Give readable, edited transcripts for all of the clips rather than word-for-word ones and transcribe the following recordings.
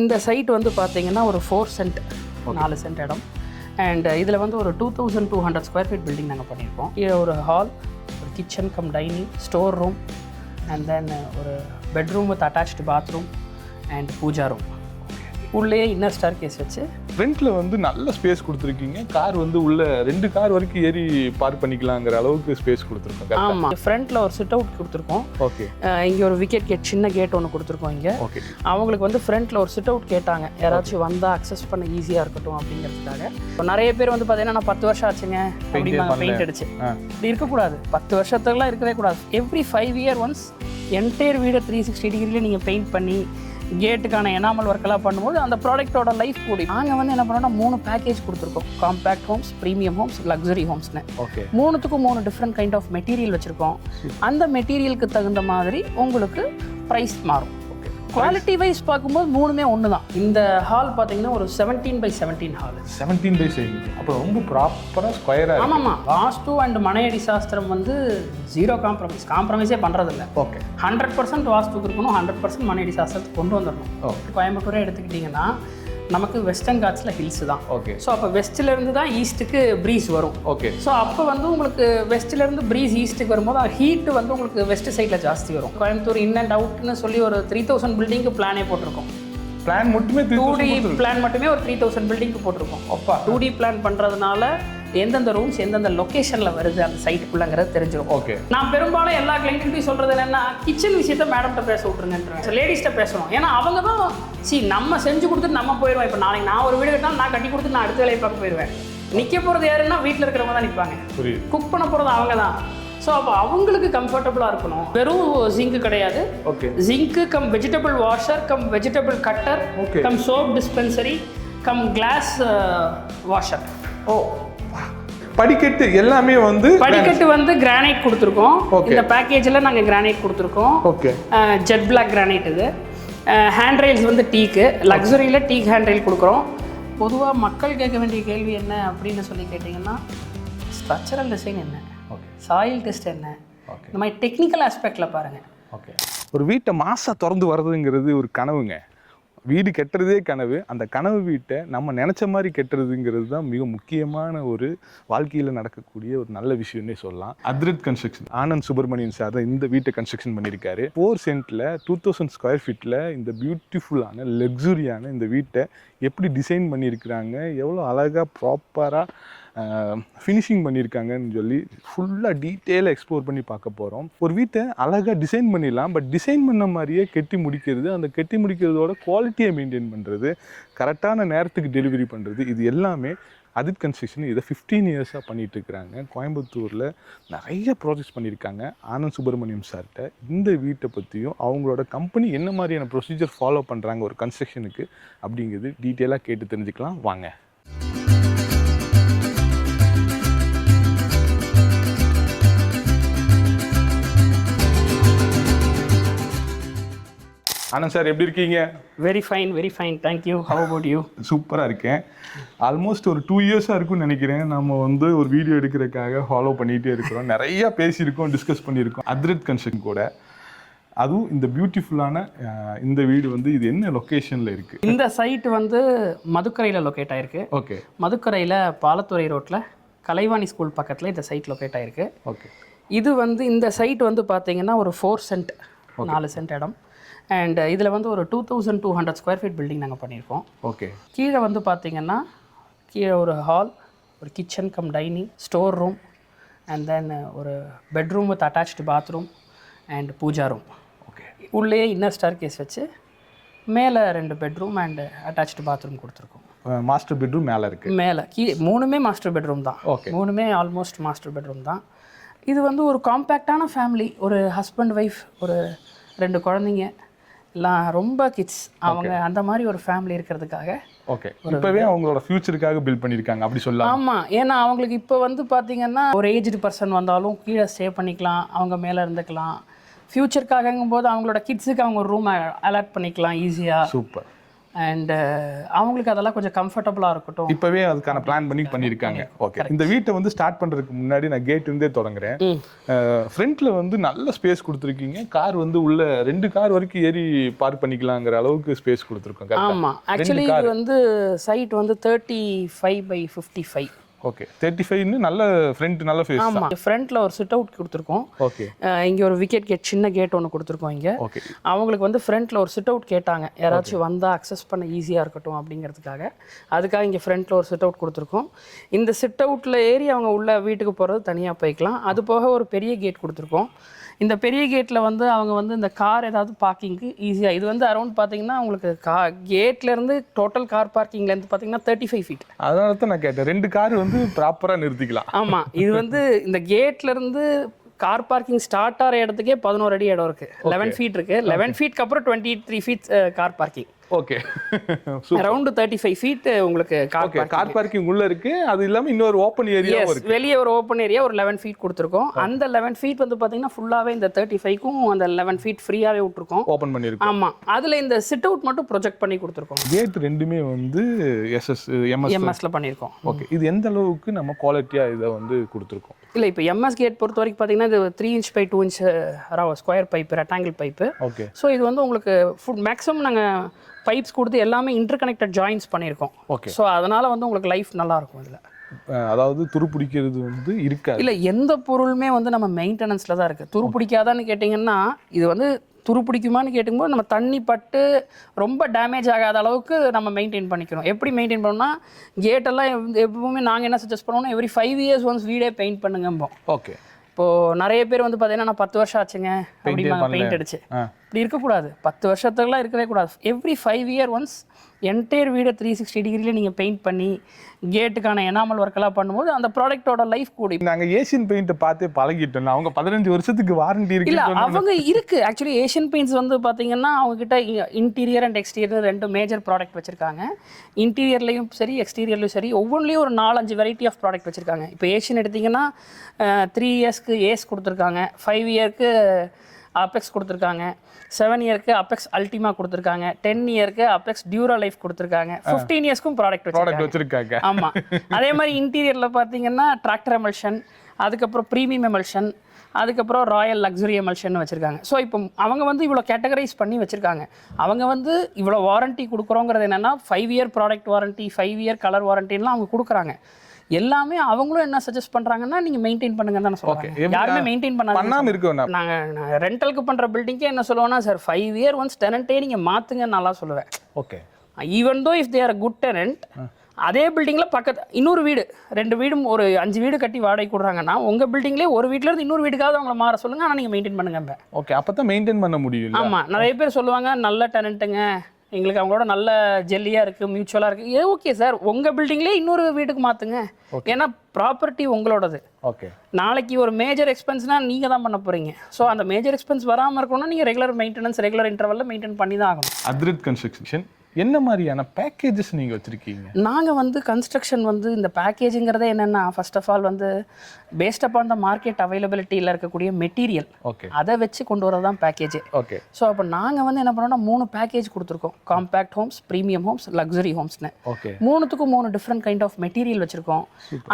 இந்த சைட் வந்து பார்த்தீங்கன்னா ஒரு 4 சென்ட் 4 சென்ட் இடம். அண்ட் இதில் வந்து ஒரு 2200 ஸ்கொயர் ஃபீட் பில்டிங் நாங்கள் பண்ணியிருக்கோம். இது ஒரு ஹால், ஒரு kitchen cum dining, store room, and then ஒரு bedroom with attached bathroom and puja room. உள்ளே இன்னர் ஸ்டார் கேஸ் வச்சு ஃப்ரண்ட்ல வந்து நல்ல ஸ்பேஸ் கொடுத்துருக்கீங்க. கார் வந்து உள்ள 2 கார் வரைக்கும் ஏறி பார்க் பண்ணிக்கலாங்கிற அளவுக்கு ஸ்பேஸ் கொடுத்துருக்கோம். ஆமாம், ஃப்ரண்ட்டில் ஒரு சிட் அவுட் கொடுத்துருக்கோம். ஓகே, இங்கே ஒரு விக்கெட் கேட், சின்ன கேட் ஒன்று கொடுத்துருக்கோம். இங்கே ஓகே, அவங்களுக்கு வந்து ஃப்ரண்ட்டில் ஒரு சிட் அவுட் கேட்டாங்க, யாராச்சும் வந்தால் அக்சஸ் பண்ண ஈஸியாக இருக்கட்டும் அப்படிங்கிறதுக்காக. இப்போ நிறைய பேர் வந்து பார்த்தீங்கன்னா நான் 10 வருஷம் ஆச்சுங்க அப்படின்னா பெயிண்ட் அடிச்சு இப்படி இருக்கக்கூடாது. 10 வருஷத்துக்குலாம் இருக்கவே கூடாது. எவ்ரி 5 இயர் ஒன்ஸ் என்டையர் வீடை 360 டிகிரியில் நீங்கள் பெயிண்ட் பண்ணி கேட்டுக்கான எனாமல் ஒர்க்கெல்லாம் பண்ணும்போது அந்த ப்ராடக்ட்டோட லைஃப் கூடி. நாங்கள் வந்து என்ன பண்ணோம்னா 3 பேக்கேஜ் கொடுத்துருக்கோம். Compact homes, premium homes, luxury ஹோம்ஸ்னு. ஓகே, 3த்துக்கும் 3 டிஃப்ரெண்ட் கைண்ட் ஆஃப் மெட்டீரியல் வச்சுருக்கோம். அந்த மெட்டீரியலுக்கு தகுந்த மாதிரி உங்களுக்கு ப்ரைஸ் மாறும். குவாலிட்டி வைஸ் பார்க்கும்போது 3மே ஒன்று தான். இந்த ஹால் பார்த்தீங்கன்னா ஒரு 17x17 ஹால். 17x17. அப்போ ரொம்ப ப்ராப்பராக ஸ்கொயராக. ஆமாம்மா, வாஸ்து அண்ட் மனையடி சாஸ்திரம் வந்து 0 காம்ப்ரமைஸே பண்ணுறதில்ல. ஓகே, 100% வாஸ்துக்கு இருக்கணும், 100% மனையடி சாஸ்திரத்துக்கு கொண்டு வந்துடணும். கோயம்புத்தூரே எடுத்துக்கிட்டிங்கன்னா நமக்கு வெஸ்டர்ன் காட்ஸில் ஹில்ஸ் தான். ஓகே, ஸோ அப்போ வெஸ்ட்லேருந்து தான் ஈஸ்ட்டுக்கு ப்ரீஸ் வரும். ஓகே, ஸோ அப்போ வந்து உங்களுக்கு வெஸ்ட்லேருந்து ப்ரீஸ் ஈஸ்ட்டுக்கு வரும்போது ஹீட்டு வந்து உங்களுக்கு வெஸ்ட் சைடில் ஜாஸ்தி வரும். கோயம்புத்தூர் இன் அண்ட் அவுட்னு சொல்லி ஒரு 3000 பில்டிங்க்கு பிளானே போட்டிருக்கோம். பிளான் மட்டுமே 2D பிளான் மட்டுமே ஒரு 3000 பில்டிங்க்கு போட்டிருக்கோம். அப்பா 2D பிளான் பண்ணுறதுனால எந்தெந்த ரூம்ஸ் எந்தெந்த லொக்கேஷனில் வருது அந்த சைட்டுக்குள்ளங்கிறது தெரிஞ்சிடும். ஓகே, நான் பெரும்பாலும் எல்லா கிளைண்ட்டையும் சொல்கிறது என்னென்னா கிச்சன் விஷயத்த மேடம்கிட்ட பேச விட்ருங்கன்ற, லேடிஸ்கிட்ட பேசணும். ஏன்னா அவங்க தான் நம்ம செஞ்சு கொடுத்துட்டு நம்ம போயிடுவோம். இப்போ நாளைக்கு நான் ஒரு வீடு கட்டினாலும் நான் கட்டி கொடுத்துட்டு நான் அடுத்த வேலையை பார்க்க போயிடுவேன். நிற்க போகிறது யாருன்னா வீட்டில் இருக்கிறவங்க தான் நிற்பாங்க. புரியுது. குக் பண்ண போகிறது அவங்க தான். ஸோ அப்போ அவங்களுக்கு கம்ஃபர்டபுளாக இருக்கணும். வெறும் ஜிங்கு கிடையாது. Okay, sink cum vegetable washer, cum vegetable cutter, cum soap dispensary, cum glass washer. ஓ, படிக்கட்டு எல்லாமே வந்து படிக்கட்டு வந்து கிரானைட் கொடுத்துருக்கோம். இந்த பேக்கேஜில் நாங்கள் கிரானைட் கொடுத்துருக்கோம். Okay, jet black granite. இது ஹேண்ட் ரெயில்ஸ் வந்து டீக்கு, லக்ஸரியில் டீக் ஹேண்ட் ரெயில் கொடுக்குறோம். பொதுவாக மக்கள் கேட்க வேண்டிய கேள்வி என்ன அப்படின்னு சொல்லி கேட்டிங்கன்னா ஸ்ட்ரக்சரல் டிசைன் என்ன, சாயில் டெஸ்ட் என்ன, இந்த மாதிரி டெக்னிக்கல் ஆஸ்பெக்டில் பாருங்கள். ஓகே, ஒரு வீட்டை மாசா திறந்து வர்றதுங்கிறது ஒரு கனவுங்க. வீடு கட்டுறதே கனவு. அந்த கனவு வீட்டை நம்ம நினச்ச மாதிரி கட்டுறதுங்கிறது தான் மிக முக்கியமான ஒரு வாழ்க்கையில் நடக்கக்கூடிய ஒரு நல்ல விஷயம்னே சொல்லலாம். அத்ரித் கன்ஸ்ட்ரக்ஷன் ஆனந்த் சுப்பிரமணியன் சார் தான் இந்த வீட்டை கன்ஸ்ட்ரக்ஷன் பண்ணியிருக்காரு. 4 சென்ட்டில் 2000 ஸ்கொயர் ஃபீட்டில் இந்த பியூட்டிஃபுல்லான லக்ஸுரியான இந்த வீட்டை எப்படி டிசைன் பண்ணியிருக்கிறாங்க, எவ்வளோ அழகாக ப்ராப்பராக ஃபினிஷிங் பண்ணியிருக்காங்கன்னு சொல்லி ஃபுல்லாக டீட்டெயிலாக எக்ஸ்ப்ளோர் பண்ணி பார்க்க போகிறோம். ஒரு வீட்டை அழகாக டிசைன் பண்ணிடலாம், பட் டிசைன் பண்ண மாதிரியே கட்டி முடிக்கிறது, அந்த கட்டி முடிக்கிறதோட குவாலிட்டியை மெயின்டைன் பண்ணுறது, கரெக்டான நேரத்துக்கு டெலிவரி பண்ணுறது, இது எல்லாமே அத்ரித் கன்ஸ்ட்ரக்ஷன் இதை 15 இயர்ஸாக பண்ணிகிட்டு இருக்கிறாங்க. கோயம்புத்தூரில் நிறைய ப்ராஜெக்ட்ஸ் பண்ணியிருக்காங்க. ஆனந்த் சுப்பிரமணியம் சார்கிட்ட இந்த வீட்டை பற்றியும் அவங்களோட கம்பெனி என்ன மாதிரியான ப்ரொசீஜர் ஃபாலோ பண்ணுறாங்க ஒரு கன்ஸ்ட்ரக்ஷனுக்கு அப்படிங்கிறது டீட்டெயிலாக கேட்டு தெரிஞ்சுக்கலாம் வாங்க. ஆனந்த் சார் எப்படி இருக்கீங்க? Very fine, thank you. How about you? சூப்பராக இருக்கேன். ஆல்மோஸ்ட் ஒரு 2 இயர்ஸாக இருக்கும்னு நினைக்கிறேன். நம்ம வந்து ஒரு வீடியோ எடுக்கிறதுக்காக ஃபாலோ பண்ணிகிட்டே இருக்கிறோம். நிறையா பேசியிருக்கோம், டிஸ்கஸ் பண்ணியிருக்கோம் அத்ரித் கன்ஸ்ட்ரக்ஷன் கூட. அதுவும் இந்த பியூட்டிஃபுல்லான இந்த வீடு வந்து இது என்ன லொக்கேஷனில் இருக்குது? இந்த சைட்டு வந்து மதுக்கரையில் லொக்கேட் ஆகிருக்கு. ஓகே, மதுக்கரையில் பாலத்துறை ரோட்டில் கலைவாணி ஸ்கூல் பக்கத்தில் இந்த சைட் லொக்கேட் ஆகிருக்கு. ஓகே, இது வந்து இந்த சைட் வந்து பார்த்தீங்கன்னா ஒரு 4 சென்ட் 4 சென்ட் இடம். அண்ட் இதில் வந்து ஒரு 2200 ஸ்கொயர் ஃபீட் பில்டிங் நாங்கள் பண்ணியிருக்கோம். ஓகே, கீழே வந்து பார்த்தீங்கன்னா கீழே ஒரு ஹால், ஒரு kitchen cum dining, store room, and then ஒரு bedroom with attached bathroom and puja room. Okay, உள்ளே இன்னர் ஸ்டார் கேஸ் வச்சு மேலே 2 பெட்ரூம் அண்ட் அட்டாச்டு பாத்ரூம் கொடுத்துருக்கோம். மாஸ்டர் பெட்ரூம் மேலே இருக்குது. மேலே 3மே மாஸ்டர் பெட்ரூம் தான். ஓகே, 3மே ஆல்மோஸ்ட் மாஸ்டர் பெட்ரூம் தான். இது வந்து ஒரு காம்பேக்டான ஃபேமிலி, ஒரு ஹஸ்பண்ட் ஒய்ஃப், ஒரு 2 குழந்தைங்க, எல்லாம் ரொம்ப கிட்ஸ், அவங்க அந்த மாதிரி ஒரு ஃபேமிலி இருக்கிறதுக்காக. ஓகே, இப்போவே அவங்களோட ஃபியூச்சருக்காக பில்ட் பண்ணியிருக்காங்க அப்படி சொல்லலாம். ஆமாம், ஏன்னா அவங்களுக்கு இப்போ வந்து பார்த்தீங்கன்னா ஒரு ஏஜ்டு பர்சன் வந்தாலும் கீழே ஸ்டே பண்ணிக்கலாம், அவங்க மேலே இருந்துக்கலாம். ஃப்யூச்சருக்காகங்கும் போது அவங்களோட கிட்ஸுக்கு அவங்க ஒரு ரூம் அலாட் பண்ணிக்கலாம் ஈஸியாக. சூப்பர். அண்ட் அவங்களுக்கு அதெல்லாம் கொஞ்சம் கம்ஃபர்டபுளாக இருக்கட்டும். இப்போவே அதுக்கான பிளான் பண்ணியிருக்காங்க. ஓகே, இந்த வீட்டை வந்து ஸ்டார்ட் பண்ணுறதுக்கு முன்னாடி நான் கேட் இருந்தே தொடங்குறேன். ஃப்ரண்ட்டில் வந்து நல்ல ஸ்பேஸ் கொடுத்துருக்கீங்க. கார் வந்து உள்ள 2 கார் வரைக்கும் ஏறி பார்க் பண்ணிக்கலாங்கிற அளவுக்கு ஸ்பேஸ் கொடுத்துருக்கோம். ஆமாம், ஆக்சுவலி இது வந்து சைட் வந்து 35/55. ஓகே, 35ன்னு நல்ல ஃப்ரண்ட் நல்ல ஃபேஸ். ஆமாம், ஃப்ரண்ட்டில் ஒரு சிட் அவுட் கொடுத்துருக்கோம். ஓகே, இங்கே ஒரு விக்கெட் கேட், சின்ன கேட் ஒன்று கொடுத்துருக்கோம் இங்கே. ஓகே, அவங்களுக்கு வந்து ஃப்ரண்ட்டில் ஒரு சிட் அவுட் கேட்டாங்க, யாராச்சும் வந்தால் அக்சஸ் பண்ண ஈஸியாக இருக்கட்டும் அப்படிங்கிறதுக்காக. அதுக்காக இங்கே ஃப்ரண்ட்டில் ஒரு சிட் அவுட் கொடுத்துருக்கோம். இந்த சிட் அவுட்டில் ஏறி அவங்க உள்ள வீட்டுக்கு போகிறது தனியாக போய்க்கலாம். அது போக ஒரு பெரிய கேட் கொடுத்துருக்கோம். இந்த பெரிய கேட்டில் வந்து அவங்க வந்து இந்த கார் ஏதாவது பார்க்கிங்க்கு ஈஸியாக, இது வந்து அரௌண்ட் பார்த்தீங்கன்னா உங்களுக்கு கேட்லேருந்து டோட்டல் கார் பார்க்கிங்லேருந்து பார்த்தீங்கன்னா 35 feet. அதனால தான் நான் கேட்டேன், 2 கார் வந்து ப்ராப்பராக நிறுத்திக்கலாம். ஆமாம், இது வந்து இந்த கேட்லேருந்து கார் பார்க்கிங் ஸ்டார்ட் ஆகிற இடத்துக்கே 11 அடி இடம் இருக்குது. 11 feet இருக்குது. 11 feetக்கு அப்புறம் 23 feet car parking. Okay, around 35 feet உங்களுக்கு கார் பார்க்கிங் உள்ள இருக்கு. அது இல்லாம இன்னொரு ஓப்பன் ஏரியா இருக்கு. வெளியே ஒரு ஓப்பன் ஏரியா ஒரு 11 feet கொடுத்துருக்கோம். அந்த 11 feet வந்து பாத்தீங்கன்னா ஃபுல்லாவே இந்த 35க்கும் அந்த 11 feet ஃப்ரீயாவே விட்டுருக்கோம், ஓப்பன் பண்ணிருக்கோம். ஆமா, அதுல இந்த சிட் அவுட் மட்டும் ப்ரொஜெக்ட் பண்ணி கொடுத்துருக்கோம். கேட் ரெண்டுமே வந்து எம்எஸ்ல பண்ணியிருக்கோம். ஓகே, இது எந்த அளவுக்கு நம்ம குவாலிட்டியா இதை வந்து கொடுத்துருக்கோம்? இல்லை, இப்போ எம்எஸ் கேட் பொறுத்த வரைக்கும் பார்த்தீங்கன்னா இது 3 inch by 2 inch square pipe, rectangle pipe. Okay, so இது வந்து உங்களுக்கு மேக்ஸிமம் நாங்கள் பைப்ஸ் கொடுத்து எல்லாமே இன்டர் கனெக்டட் ஜாயின்ஸ் பண்ணியிருக்கோம். ஓகே, ஸோ அதனால வந்து உங்களுக்கு லைஃப் நல்லா இருக்கும் இதில். அதாவது துரு பிடிக்கிறது வந்து இருக்காது. இல்லை, எந்த பொருளுமே வந்து நம்ம மெயின்டெனன்ஸில் தான் இருக்குது. துரு பிடிக்காதான்னு கேட்டிங்கன்னா, இது வந்து துரு பிடிக்குமான்னு கேட்டுக்கும்போது நம்ம தண்ணி பட்டு ரொம்ப டேமேஜ் ஆகாத அளவுக்கு நம்ம மெயின்டைன் பண்ணிக்கணும். எப்படி மெயின்டைன் பண்ணோம்னா, கேட்டெல்லாம் எப்பவுமே நாங்கள் என்ன சஜஸ்ட் பண்ணுவோம்னா, எவ்ரி 5 years ஒன்ஸ் வீடே பெயிண்ட் பண்ணுங்கம்போம். ஓகே, இப்போது நிறைய பேர் வந்து பார்த்தீங்கன்னா நான் 10 வருஷம் ஆச்சுங்க அப்படிமா பெயிண்ட் அடிச்சு. இப்படி இருக்கக்கூடாது. 10 வருஷத்துக்குலாம் இருக்கவே கூடாது. எவ்ரி 5 year ஒன்ஸ் என்டையர் வீடை 360 டிகிரியில் நீங்கள் பெயிண்ட் பண்ணி கேட்டுக்கான எனாமல் ஒர்க்கெல்லாம் பண்ணும்போது அந்த ப்ராடக்டோட லைஃப் கூடி. நாங்கள் ஏஷியன் பெயிண்ட்டை பார்த்தே பழகிட்டோம். அவங்க 15 வருஷத்துக்கு வாரண்டி இருக்கு. இல்லை, அவங்க இருக்குது. ஆக்சுவலி ஏஷியன் பெயிண்ட்ஸ் வந்து பார்த்தீங்கன்னா அவங்ககிட்ட interior and exterior 2 major product வச்சுருக்காங்க. இன்டீரியர்லேயும் சரி எக்ஸ்டீரியர்லையும் சரி ஒவ்வொன்றிலையும் ஒரு 4-5 வெரைட்டி ஆஃப் ப்ராடக்ட் வச்சுருக்காங்க. இப்போ ஏஷியன் எடுத்திங்கன்னா 3 yearsக்கு ஏஸ் கொடுத்துருக்காங்க, 5 yearக்கு அபெக்ஸ் கொடுத்துருக்காங்க, 7 yearக்கு அபெக்ஸ் அல்டிமா கொடுத்துருக்காங்க, 10 yearக்கு அபெக்ஸ் டியூரா லைஃப் கொடுத்துருக்காங்க, 15 yearsக்கும் ப்ராடக்ட் வச்சிருக்காங்க. ஆமாம், அதே மாதிரி இன்டீரியரில் பார்த்தீங்கன்னா டிராக்டர் எமல்ஷன், அதுக்கப்புறம் ப்ரீமியம் எமல்ஷன், அதுக்கப்புறம் ராயல் லக்ஸுரி எமல்ஷன் வச்சுருக்காங்க. ஸோ இப்போ அவங்க வந்து இவ்வளோ கேட்டகரைஸ் பண்ணி வச்சுருக்காங்க. அவங்க வந்து இவ்வளோ வாரண்ட்டி கொடுக்குறோங்கிறது என்னென்னா 5 year product warranty, 5 year colour வாரண்டின்லாம் அவங்க கொடுக்குறாங்க. எல்லாமே அவங்களும் என்ன சஜஸ்ட் பண்றாங்கன்னா, நீங்க மெயின்டைன் பண்ணுங்க தான் சொல்றாங்க. யாருமே மெயின்டைன் பண்ணாம இருக்கோம். நாங்க ரெண்டலுக்கு பண்ற பில்டிங்கே என்ன சொல்லுவோம்னா, சார் 5 year ஒன்ஸ் டெனன்ட்டே நீங்க மாத்துங்க நல்லா சொல்லுவேன். Okay, even though if they are good tenant, அதே பில்டிங்ல பக்கத்து இன்னொரு வீடு 2 வீடும் ஒரு 5 வீடு கட்டி வாடகை கொடுறாங்கன்னா, உங்க பில்டிங்லேயே ஒரு வீட்ல இருந்து இன்னொரு வீடுக்காவது அவங்கள மாற சொல்லுங்க, ஆனால் நீங்க மெயின்டைன் பண்ணுங்க. ஓகே, அப்பதான் மெயின்டைன் பண்ண முடியும். ஆமா, நிறைய பேர் சொல்லுவாங்க நல்ல டெனன்ட்டுங்க, எங்களுக்கு அவங்களோட நல்ல ஜெல்லியாக இருக்குது, மியூச்சுவலாக இருக்குது. ஓகே சார், உங்கள் பில்டிங்லேயே இன்னொரு வீட்டுக்கு மாற்றுங்க. ஏன்னா ப்ராப்பர்ட்டி உங்களோடது. ஓகே, நாளைக்கு ஒரு மேஜர் எக்ஸ்பென்ஸ்னால் நீங்கள் தான் பண்ண போகிறீங்க. ஸோ அந்த மேஜர் எக்ஸ்பென்ஸ் வராமல் இருக்கணும்னா நீங்கள் ரெகுலர் மெயின்டெனன்ஸ், ரெகுலர் இன்டர்வலில் மெயின்டைன் பண்ணி தான் ஆகணும். அத்ரித் கன்ஸ்ட்ரக்ஷன் என்ன மாதிரியான பேக்கேஜஸ் நீங்கள் வச்சுருக்கீங்க? நாங்கள் வந்து கன்ஸ்ட்ரக்ஷன் வந்து இந்த பேக்கேஜுங்கிறதே என்னென்னா, ஃபர்ஸ்ட் ஆஃப் ஆல் வந்து பேஸ்ட் அப்பான் த மார்க்கெட் அவைலபிலிட்டியில் இருக்கக்கூடிய மெட்டீரியல், ஓகே, அதை வச்சு கொண்டு வரது தான் பேக்கேஜே. ஓகே, ஸோ அப்போ நாங்கள் வந்து என்ன பண்ணோம்னா 3 பேக்கேஜ் கொடுத்துருக்கோம். Compact homes, premium homes, luxury ஹோம்ஸ்னு. ஓகே, 3த்துக்கும் 3 டிஃப்ரெண்ட் கைண்ட் ஆஃப் மெட்டீரியல் வச்சுருக்கோம்.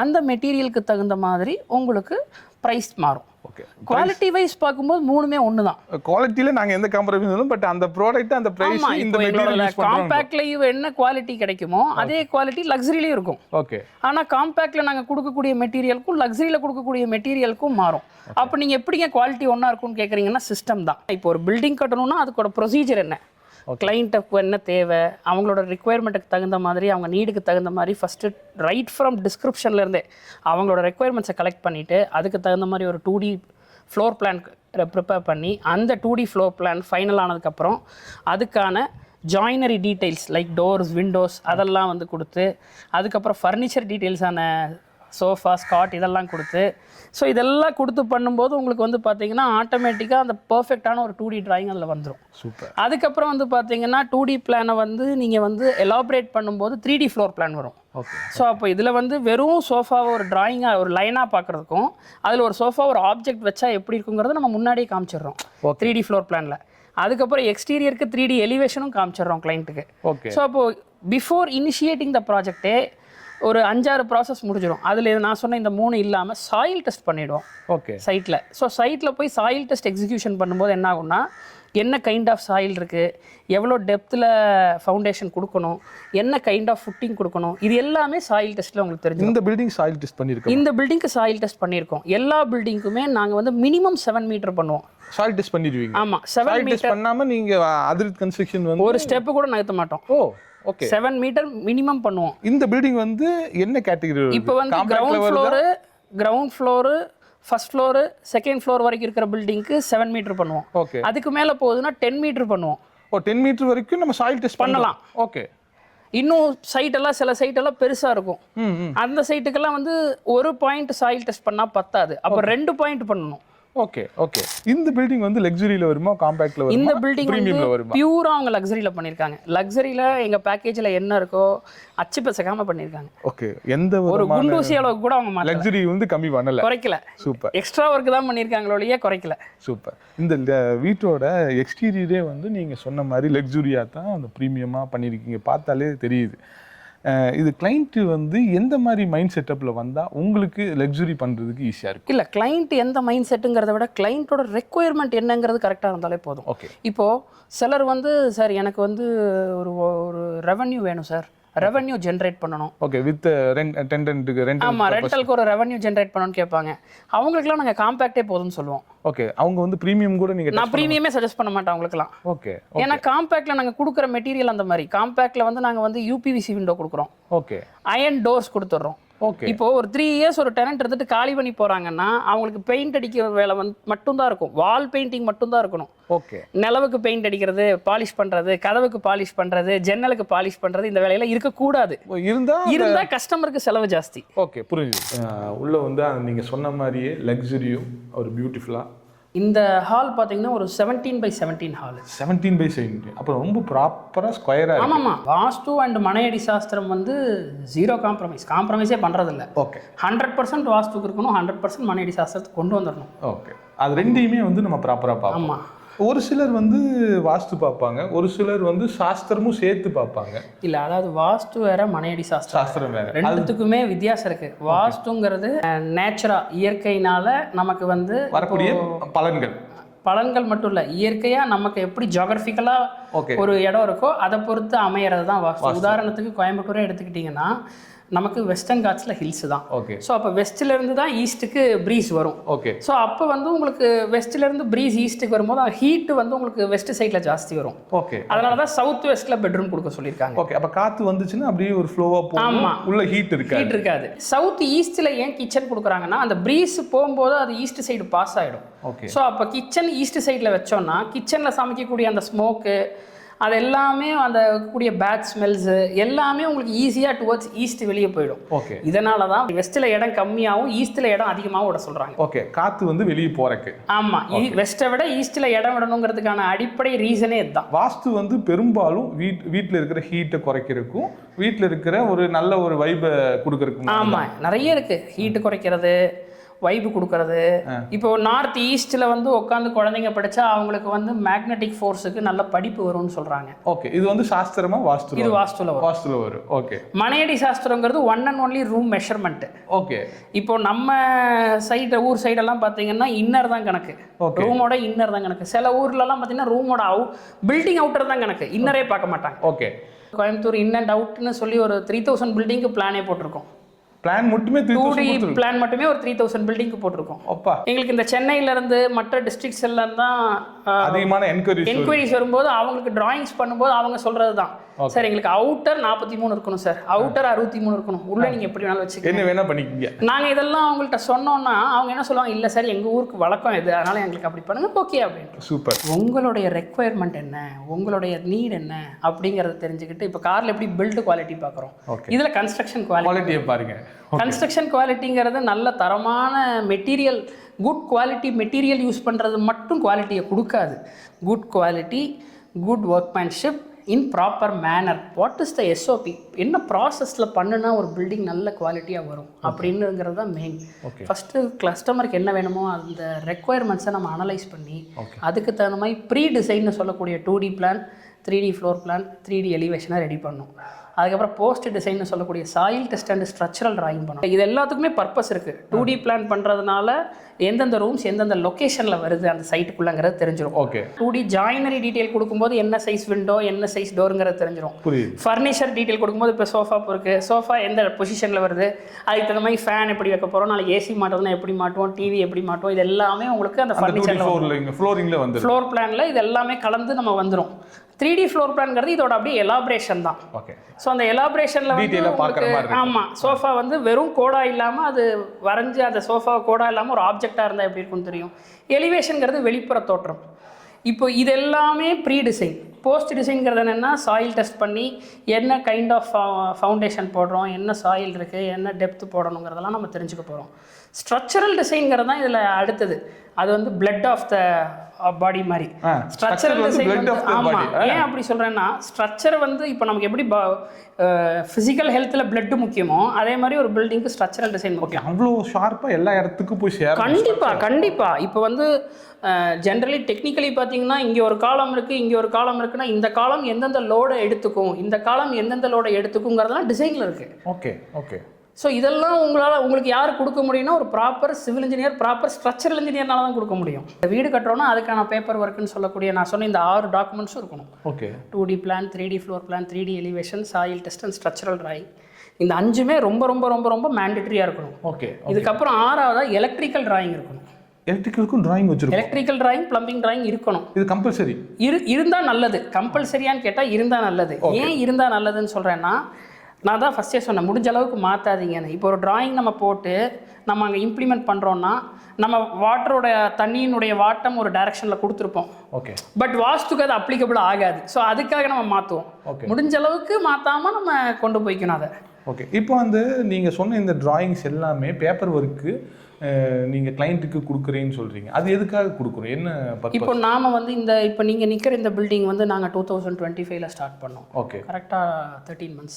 அந்த மெட்டீரியலுக்கு தகுந்த மாதிரி உங்களுக்கு ப்ரைஸ் மாறும். ஓகே, குவாலிட்டி வைஸ் பார்க்கும்போது 3மே ஒன்று தான். குவாலிட்டியில் நாங்கள் எந்த காம்ப்ரமைஸ் இல்லை, பட் அந்த ப்ராடக்ட் அந்த ப்ரைஸ் இந்த மெட்டீரியல் காம்பேக்ட்லேயும் என்ன குவாலிட்டி கிடைக்குமோ அதே குவாலிட்டி லக்ஸரிலையும் இருக்கும். ஓகே, ஆனால் காம்பேக்டில் நாங்கள் கொடுக்கக்கூடிய மெட்டீரியலுக்கும் லக்ஸரியில் கொடுக்கக்கூடிய மெட்டீரியலுக்கும் மாறும். அப்போ நீங்கள் எப்படிங்க குவாலிட்டி ஒன்றா இருக்கும்னு கேட்குறீங்கன்னா, சிஸ்டம் தான். இப்போ ஒரு பில்டிங் கட்டணும்னா அதுக்கோட ப்ரொசீஜர் என்ன, கிளைண்ட்டுக்கு என்ன தேவை, அவங்களோட ரிக்குவயர்மெண்ட்டுக்கு தகுந்த மாதிரி, அவங்க நீடுக்கு தகுந்த மாதிரி ஃபஸ்ட்டு ரைட் ஃப்ரம் டிஸ்கிரிப்ஷன்லேருந்தே அவங்களோட ரெக்குவயர்மெண்ட்ஸை கலெக்ட் பண்ணிவிட்டு அதுக்கு தகுந்த மாதிரி ஒரு 2D ஃப்ளோர் பிளான் ப்ரிப்பேர் பண்ணி, அந்த 2D ஃப்ளோர் பிளான் ஃபைனல் ஆனதுக்கப்புறம் அதுக்கான joinery details like doors, Windows அதெல்லாம் வந்து கொடுத்து, அதுக்கப்புறம் ஃபர்னிச்சர் டீட்டெயில்ஸான சோஃபா, ஸ்காட் இதெல்லாம் கொடுத்து, ஸோ இதெல்லாம் கொடுத்து பண்ணும்போது உங்களுக்கு வந்து பார்த்தீங்கன்னா ஆட்டோமேட்டிக்காக அந்த பர்ஃபெக்டான ஒரு 2D டிராயிங் அதில் வந்துடும். சூப்பர். அதுக்கப்புறம் வந்து பார்த்தீங்கன்னா 2D பிளானை வந்து நீங்கள் வந்து எலாபரேட் பண்ணும்போது 3D ஃப்ளோர் பிளான் வரும். ஓகே, ஸோ அப்போ இதில் வந்து வெறும் சோஃபாவை ஒரு டிராயிங்காக ஒரு லைனாக பார்க்குறதுக்கும், அதில் ஒரு சோஃபா ஒரு ஆப்ஜெக்ட் வச்சா எப்படி இருக்குங்கிறத நம்ம முன்னாடியே காமிச்சிடுறோம் 3D ஃப்ளோர் பிளானில். அதுக்கப்புறம் எக்ஸ்டீரியருக்கு 3D எலிவேஷனும் காமிச்சிடுறோம் கிளைண்ட்டுக்கு. ஓகே. ஸோ அப்போது பிஃபோர் இனிஷியேட்டிங் த ப்ராஜெக்டே ஒரு 5-6 ப்ராசஸ் முடிஞ்சிடும். அதில் நான் சொன்ன இந்த 3 இல்லாமல் சாயில் டெஸ்ட் பண்ணிவிடுவோம். ஓகே. சைட்டில். ஸோ சைட்டில் போய் சாயில் டெஸ்ட் எக்ஸிக்யூஷன் பண்ணும்போது என்ன ஆகும்னா, என்ன கைண்ட் ஆஃப் சாயில் இருக்குது, எவ்வளோ டெப்த்தில் ஃபவுண்டேஷன் கொடுக்கணும், என்ன கைண்ட் ஆஃப் ஃபுட்டிங் கொடுக்கணும், இது எல்லாமே சாயில் டெஸ்ட்டில் உங்களுக்கு தெரியும். இந்த பில்டிங் சாயில் டெஸ்ட் பண்ணியிருக்கோம். இந்த பில்டிங்க்கு சாயில் டெஸ்ட் பண்ணியிருக்கோம். எல்லா பில்டிங்க்குமே நாங்கள் வந்து மினிமம் 7 மீட்டர் பண்ணுவோம். சாயில் டெஸ்ட் பண்ணிடுவீங்க? ஆமாம். 7 மீட்டர் பண்ணாமல் நீங்கள் அதிர் கன்ஸ்ட்ரக்ஷன் வந்து ஒரு ஸ்டெப்பு கூட நகர்த்த மாட்டோம். ஓ ஓகே. 7 மீட்டர் மினிமம் பண்ணுவோம். இந்த பில்டிங் வந்து என்ன கேட்டகரி? இப்போ வந்து ground floor first floor second floor வரைக்கும் இருக்கிற பில்டிங்க்கு 7 மீட்டர் பண்ணுவோம். ஓகே. அதுக்கு மேலே போகுதுன்னா 10 மீட்டர் பண்ணுவோம். ஓ 10 மீட்டர் வரைக்கும் நம்ம சாயில் டெஸ்ட் பண்ணலாம். ஓகே. இன்னும் சைட்டெல்லாம் சில சைட்டெல்லாம் பெருசாக இருக்கும். அந்த சைட்டுக்கெல்லாம் வந்து ஒரு பாயிண்ட் சாயில் டெஸ்ட் பண்ணால் பத்தாது. அப்போ 2 பாயிண்ட் பண்ணணும். Okay okay. இந்த பில்டிங் வந்து லக்ஸரியில் வருமா காம்பேக்ட்ல வருமா? இந்த பில்டிங் பிரீமியம்ல வருமா? பியூரா அவங்க லக்ஸரியில் பண்ணியிருக்காங்க. லக்ஸரியில் எங்கள் பேக்கேஜில் என்ன இருக்கோ அச்சு பசக்காம பண்ணியிருக்காங்க. ஓகே. எந்த ஒரு குண்டூசி அளவுக்கு கூட அவங்க லக்ஸரி வந்து கம்மி பண்ணல, குறைக்கல. சூப்பர். எக்ஸ்ட்ரா ஒர்க் தான் பண்ணியிருக்காங்களோ இல்லையா, குறைக்கல. சூப்பர். இந்த வீட்டோட எக்ஸ்டீரியரே வந்து நீங்கள் சொன்ன மாதிரி லக்ஸுரியாக தான் அந்த ப்ரீமியமாக பண்ணியிருக்கீங்க, பார்த்தாலே தெரியுது. இது கிளைண்ட்டு வந்து எந்த மாதிரி மைண்ட் செட்டப்பில் வந்தால் உங்களுக்கு லக்ஸுரி பண்ணுறதுக்கு ஈஸியாக இருக்கும்? இல்லை, கிளைண்ட் எந்த மைண்ட் செட்டுங்கிறத விட கிளைண்ட்டோட ரெக்குயர்மெண்ட் என்னங்கிறது கரெக்டாக இருந்தாலே போதும். ஓகே. இப்போது சிலர் வந்து சார் எனக்கு வந்து ஒரு ரெவன்யூ வேணும் சார், ரெவன்யூ ஜென்ரேட் பண்ணணும். ஓகே. With rent. ஆமாம், ரெண்டலுக்கு ஒரு ரெவன்யூ ஜென்ரேட் பண்ணணும்னு கேட்பாங்க. அவங்களுக்குலாம் நாங்கள் காம்பேக்டே போதும்னு சொல்லுவோம். ஓகே. அவங்க வந்து ப்ரீமியம் கூட நீங்கள்? நான் ப்ரீமியமே சஜஸ்ட் பண்ண மாட்டேன் அவங்களுக்குலாம். ஓகே. ஏன்னா காம்பேக்டில் நாங்கள் கொடுக்குற மெட்டீரியல் அந்த மாதிரி. காம்பேக்டில் வந்து நாங்கள் வந்து யூபிவிசி விண்டோ கொடுக்குறோம். ஓகே. அயன் டோர்ஸ் கொடுத்துட்றோம். ஓகே. இப்போ ஒரு 3 இயர்ஸ் ஒரு டெனன்ட் எடுத்துட்டு காலி பண்ணி போறாங்கன்னா அவங்களுக்கு பெயிண்ட் அடிக்கிற வேலை வந்து மட்டும்தான் இருக்கும். வால் பெயிண்டிங் மட்டும்தான் இருக்கணும். ஓகே. நிலவுக்கு பெயிண்ட் அடிக்கிறது, பாலிஷ் பண்றது, கதவுக்கு பாலிஷ் பண்றது, ஜன்னலுக்கு பாலிஷ் பண்றது, இந்த வேலையெல்லாம் இருக்கக்கூடாது. இருந்தா கஸ்டமருக்கு செலவு ஜாஸ்தி. ஓகே, புரியுது. உள்ள வந்து நீங்க சொன்ன மாதிரியே லக்ஸரியும் ஒரு பியூட்டிஃபுல்லா. இந்த ஹால் பார்த்தீங்கன்னா ஒரு 17x17 ஹால். 17x17. அப்புறம் ரொம்ப ப்ராப்பராக ஸ்கொயராக. ஆமாம்மா. வாஸ்து அண்ட் மனையடி சாஸ்திரம் வந்து 0 காம்ப்ரமைஸே பண்ணுறதில்ல. ஓகே. 100% வாஸ்துக்கு இருக்கணும், 100% மனையடி சாஸ்திரத்தை கொண்டு வந்துடணும். ஓகே. அது ரெண்டையுமே வந்து நம்ம ப்ராப்பராக பார்ப்போம். ஆமாம். ஒரு சிலர் வந்து வாஸ்து பார்ப்பாங்க, ஒரு சிலர் வந்து சாஸ்திரமும் சேர்த்து பார்ப்பாங்க. இல்லை, அதாவது வாஸ்து வேற, மனையடி சாஸ்திரம் வேற. ரெண்டுத்துக்குமே வித்தியாசம் இருக்கு. வாஸ்துங்கிறது நேச்சுரா, இயற்கையினால நமக்கு வந்து வரக்கூடிய பலன்கள் மட்டும் இல்லை, இயற்கையாக நமக்கு எப்படி ஜியோகிராஃபிக்கலாக ஒரு இடம் இருக்கோ அதை பொறுத்து அமையறது தான் வாஸ்து. உதாரணத்துக்கு கோயம்புத்தூரே எடுத்துக்கிட்டிங்கன்னா நமக்கு வெஸ்டர்ன் காட்ஸில் ஹில்ஸ் தான். ஓகே. ஸோ அப்போ வெஸ்ட்லேருந்து தான் ஈஸ்ட்டுக்கு ப்ரீஸ் வரும். ஓகே. ஸோ அப்போ வந்து உங்களுக்கு வெஸ்ட்லேருந்து ப்ரீஸ் ஈஸ்ட்டுக்கு வரும்போது ஹீட் வந்து உங்களுக்கு வெஸ்ட் சைடில் ஜாஸ்தி வரும். ஓகே. அதனால தான் சவுத் வெஸ்ட்டில் பெட்ரூம் கொடுக்க சொல்லியிருக்காங்க. ஓகே. அப்போ காற்று வந்துச்சுன்னா அப்படியே ஒரு ஃப்ளோவாக போகும். ஆமாம். உள்ள ஹீட் இருக்காது. சவுத் ஈஸ்ட்டில் ஏன் கிச்சன் கொடுக்குறாங்கன்னா அந்த ப்ரீஸ் போகும்போது அது ஈஸ்ட் சைடு பாஸ் ஆகிடும். ஓகே. ஸோ அப்போ கிச்சன் ஈஸ்ட் சைடில் வச்சோன்னா கிச்சனில் சமைக்கக்கூடிய அந்த ஸ்மோக்கு அது எல்லாமே அந்த கூடிய பேட் ஸ்மெல்ஸு எல்லாமே உங்களுக்கு ஈஸியாக டுவர்ட்ஸ் ஈஸ்ட் வெளியே போயிடும். ஓகே. இதனால தான் வெஸ்ட்டில் இடம் கம்மியாகவும் ஈஸ்ட்டில் இடம் அதிகமாகவும் விட சொல்கிறாங்க. ஓகே. காற்று வந்து வெளியே போகிறக்கு. ஆமாம். வெஸ்ட்டை விட ஈஸ்ட்டில் இடம் விடணுங்கிறதுக்கான அடிப்படை ரீசனே இதுதான். வாஸ்து வந்து பெரும்பாலும் வீட்டில் இருக்கிற ஹீட்டை குறைக்கிறதுக்கும் வீட்டில் இருக்கிற ஒரு நல்ல ஒரு வைபை கொடுக்கறதுக்கும். ஆமாம், நிறைய இருக்குது. ஹீட்டு குறைக்கிறது, வைப்பு கொடுக்கறது. இப்போ நார்த் ஈஸ்டில் வந்து உட்காந்து குழந்தைங்க படித்தா அவங்களுக்கு வந்து மேக்னெட்டிக் ஃபோர்ஸுக்கு நல்ல படிப்பு வரும்னு சொல்கிறாங்க. ஓகே. இது வந்து சாஸ்திரமா வாஸ்து? இது வாஸ்துல வரும். ஓகே. மனையடி சாஸ்திரங்கிறது one and only room measurement. Okay. இப்போ நம்ம சைடு ஊர் சைடெல்லாம் பார்த்தீங்கன்னா இன்னர் தான் கணக்கு, ரூமோட இன்னர் தான் கணக்கு. சில ஊர்லலாம் பார்த்தீங்கன்னா ரூமோட பில்டிங் அவுட்டர் தான் கணக்கு, இன்னரே பார்க்க மாட்டாங்க. ஓகே. கோயம்புத்தூர் இன் அண்ட் அவுட்னு சொல்லி ஒரு 3000 பில்டிங்க்கு பிளானே போட்டிருக்கோம். பிளான் மட்டுமே 2D பிளான் மட்டுமே ஒரு 3000 பில்டிங்க்கு போட்டிருக்கோம். அப்பா. எங்களுக்கு இந்த சென்னையிலேருந்து மற்ற டிஸ்ட்ரிக்ட்ஸ் எல்லாம் தான் அதிகமான என்கொயரிஸ் வரும்போது அவங்களுக்கு டிராயிங்ஸ் பண்ணும்போது அவங்க சொல்கிறது தான், சார் எங்களுக்கு அவுட்டர் 43 இருக்கணும் சார், அவுட்டர் 63 இருக்கணும், உள்ள நீங்கள் எப்படி வேணாலும் வச்சுக்கோங்க, என்ன வேணால் பண்ணிக்கோங்க. நாங்கள் இதெல்லாம் அவங்கள்ட்ட சொன்னோன்னா அவங்க என்ன சொல்லுவாங்க, இல்லை சார் எங்கள் ஊருக்கு வழக்கம் இது, அதனால் எங்களுக்கு அப்படி பண்ணுங்க, ஓகே அப்படின்ட்டு. சூப்பர். உங்களுடைய ரெக்குவயர்மெண்ட் என்ன, உங்களுடைய நீட் என்ன அப்படிங்கிறத தெரிஞ்சுக்கிட்டு இப்போ காரில் எப்படி பில்டு குவாலிட்டி பார்க்குறோம், இதில் கன்ஸ்ட்ரக்ஷன் குவாலிட்டியை பாருங்க. கன்ஸ்ட்ரக்ஷன் குவாலிட்டிங்கிறது நல்ல தரமான material, good quality material use பண்ணுறது மட்டும் குவாலிட்டியை கொடுக்காது. Good quality, good workmanship, in proper manner. What is the SOP, என்ன ப்ராசஸில் பண்ணுனா ஒரு பில்டிங் நல்ல குவாலிட்டியாக வரும் அப்படின்னுங்கிறது தான் மெயின். ஃபஸ்ட்டு கஸ்டமருக்கு என்ன வேணுமோ அந்த ரெக்குவயர்மெண்ட்ஸை நம்ம அனலைஸ் பண்ணி அதுக்கு தகுந்த மாதிரி ப்ரீ டிசைன்னு சொல்லக்கூடிய 2D plan, 3D floor plan, 3D எலிவேஷனாக ரெடி பண்ணணும். அதுக்கப்புறம் போஸ்ட் டிசைன்னு சொல்லக்கூடிய soil test and structural drawing பண்ணணும். இது எல்லாத்துக்குமே பர்பஸ் இருக்குது. 2D பிளான் பண்ணுறதுனால எந்தெந்த ரூம்ஸ் எந்தெந்த லொக்கேஷனில் வருது அந்த சைட்டுக்குள்ளங்கிறது தெரிஞ்சிடும். 2D ஜாயினரி டீட்டெயில் கொடுக்கும்போது என்ன சைஸ் விண்டோ என்ன சைஸ் டோருங்கிறது தெரிஞ்சிடும். ஃபர்னிச்சர் டீட்டெயில் கொடுக்கும்போது இப்போ சோஃபா இருக்குது, சோஃபா எந்த பொசிஷனில் வருது, அதுக்கு தகுந்த மாதிரி ஃபேன் எப்படி வைக்க போகிறோம், நாளைக்கு ஏசி மாட்டுறதுனா எப்படி மாட்டுவோம், டிவி எப்படி மாட்டுவோம், இது எல்லாமே உங்களுக்கு அந்த ஃபர்னிச்சரில் ஃப்ளோர் பிளானில் இது எல்லாமே கலந்து நம்ம வந்துடும். 3D ஃப்ளோர் பிளான்ங்கிறது இதோட அப்படியே எலாபரேஷன் தான். ஸோ அந்த எலாபரேஷனில் வந்து ஆமாம், சோஃபா வந்து வெறும் கோடா இல்லாமல் அது வரைஞ்சி அந்த சோஃபா கோடா இல்லாமல் ஒரு ஆப்ஜெக்டாக இருந்தால் எப்படி இருக்குன்னு தெரியும். எலிவேஷனுங்கிறது வெளிப்புற தோற்றம். இப்போ இது எல்லாமே ப்ரீ டிசைன். போஸ்ட் டிசைன்ங்கிறது என்னென்னா சாயில் டெஸ்ட் பண்ணி என்ன கைண்ட் ஆஃப் ஃபவுண்டேஷன் போடுறோம், என்ன சாயில் இருக்குது, என்ன டெப்த் போடணுங்கிறதெல்லாம் நம்ம தெரிஞ்சுக்க போகிறோம். ஸ்ட்ரக்சரல் டிசைன்ங்கிறது தான் இதில் அடுத்தது. அது வந்து பிளட் ஆஃப் த பாடி மாதிரி. ஸ்ட்ரக்சரல் டிசைன் வந்து ஆமாம், ஏன் அப்படி சொல்கிறேன்னா ஸ்ட்ரக்சர் வந்து இப்போ நமக்கு எப்படி ஃபிசிக்கல் ஹெல்த்தில் பிளட்டு முக்கியமோ அதே மாதிரி ஒரு பில்டிங்க்கு ஸ்ட்ரக்சரல் டிசைன் முக்கியம். அவ்வளோ ஷார்ப்பாக எல்லா இடத்துக்கும் போய் சேர கண்டிப்பாக. இப்போ வந்து ஜென்ரலி டெக்னிக்கலி பார்த்தீங்கன்னா இங்கே ஒரு காலம் இருக்குது, இங்கே ஒரு காலம் இருக்குன்னா இந்த காலம் எந்தெந்த லோடை எடுத்துக்கும், இந்த காலம் எந்தெந்த லோடை எடுத்துக்குங்கிறதுலாம் டிசைனில் இருக்குது. ஓகே. ஸோ இதெல்லாம் உங்களுக்கு யார் கொடுக்க முடியும்னா ஒரு proper civil engineer, proper structural இன்ஜினியர்னால தான் கொடுக்க முடியும். இந்த வீடு கட்டுறோன்னா அதுக்கான பேப்பர் ஒர்க்குன்னு சொல்லக்கூடிய நான் சொன்ன இந்த 6 டாக்குமெண்ட்ஸும் இருக்கணும். 2D plan, 3D floor plan, 3D elevation, soil test and structural drawing. இந்த 5மே ரொம்ப ரொம்ப ரொம்ப ரொம்ப மேண்டேட்டரியாக இருக்கணும். இதுக்கப்புறம் 6வது எலக்ட்ரிக்கல் டிராயிங் இருக்கணும். எலக்ட்ரிக்கலுக்கும் டிராயிங் வச்சிருக்கோம். எலக்ட்ரிக்கல் டிராயிங், பிளம்பிங் டிராயிங் இருக்கணும். இது கம்பல்சரி இருந்தால் நல்லது. கம்பல்சரியான்னு கேட்டால் இருந்தால் நல்லது. ஏன் இருந்தால் நல்லதுன்னு சொல்கிறேன்னா, நான் தான் ஃபஸ்ட்டே சொன்னேன், முடிஞ்ச அளவுக்கு மாற்றாதீங்கன்னு. இப்போ ஒரு டிராயிங் நம்ம போட்டு நம்ம அங்கே இம்ப்ளிமெண்ட் பண்ணுறோன்னா நம்ம வாட்டரோட தண்ணியினுடைய வாட்டம் ஒரு டைரக்ஷனில் கொடுத்துருப்போம். பட் வாஸ்துக்கு அது அப்ளிகபிள் ஆகாது. ஸோ அதுக்காக நம்ம மாற்றுவோம். முடிஞ்ச அளவுக்கு மாற்றாமல் நம்ம கொண்டு போய்க்கணும் அதை. இப்போ வந்து நீங்கள் சொன்ன இந்த டிராயிங்ஸ் எல்லாமே பேப்பர் ஒர்க்கு நீங்கள் கிளைண்ட்டுக்கு கொடுக்குறேன்னு சொல்கிறீங்க. அது எதுக்காக கொடுக்குறோம், என்ன பர்பஸ்? இப்போ நாம் வந்து இப்போ நீங்கள் நிற்கிற இந்த பில்டிங் வந்து நாங்கள் 2025 ஸ்டார்ட் பண்ணோம். கரெக்டாக 13 months.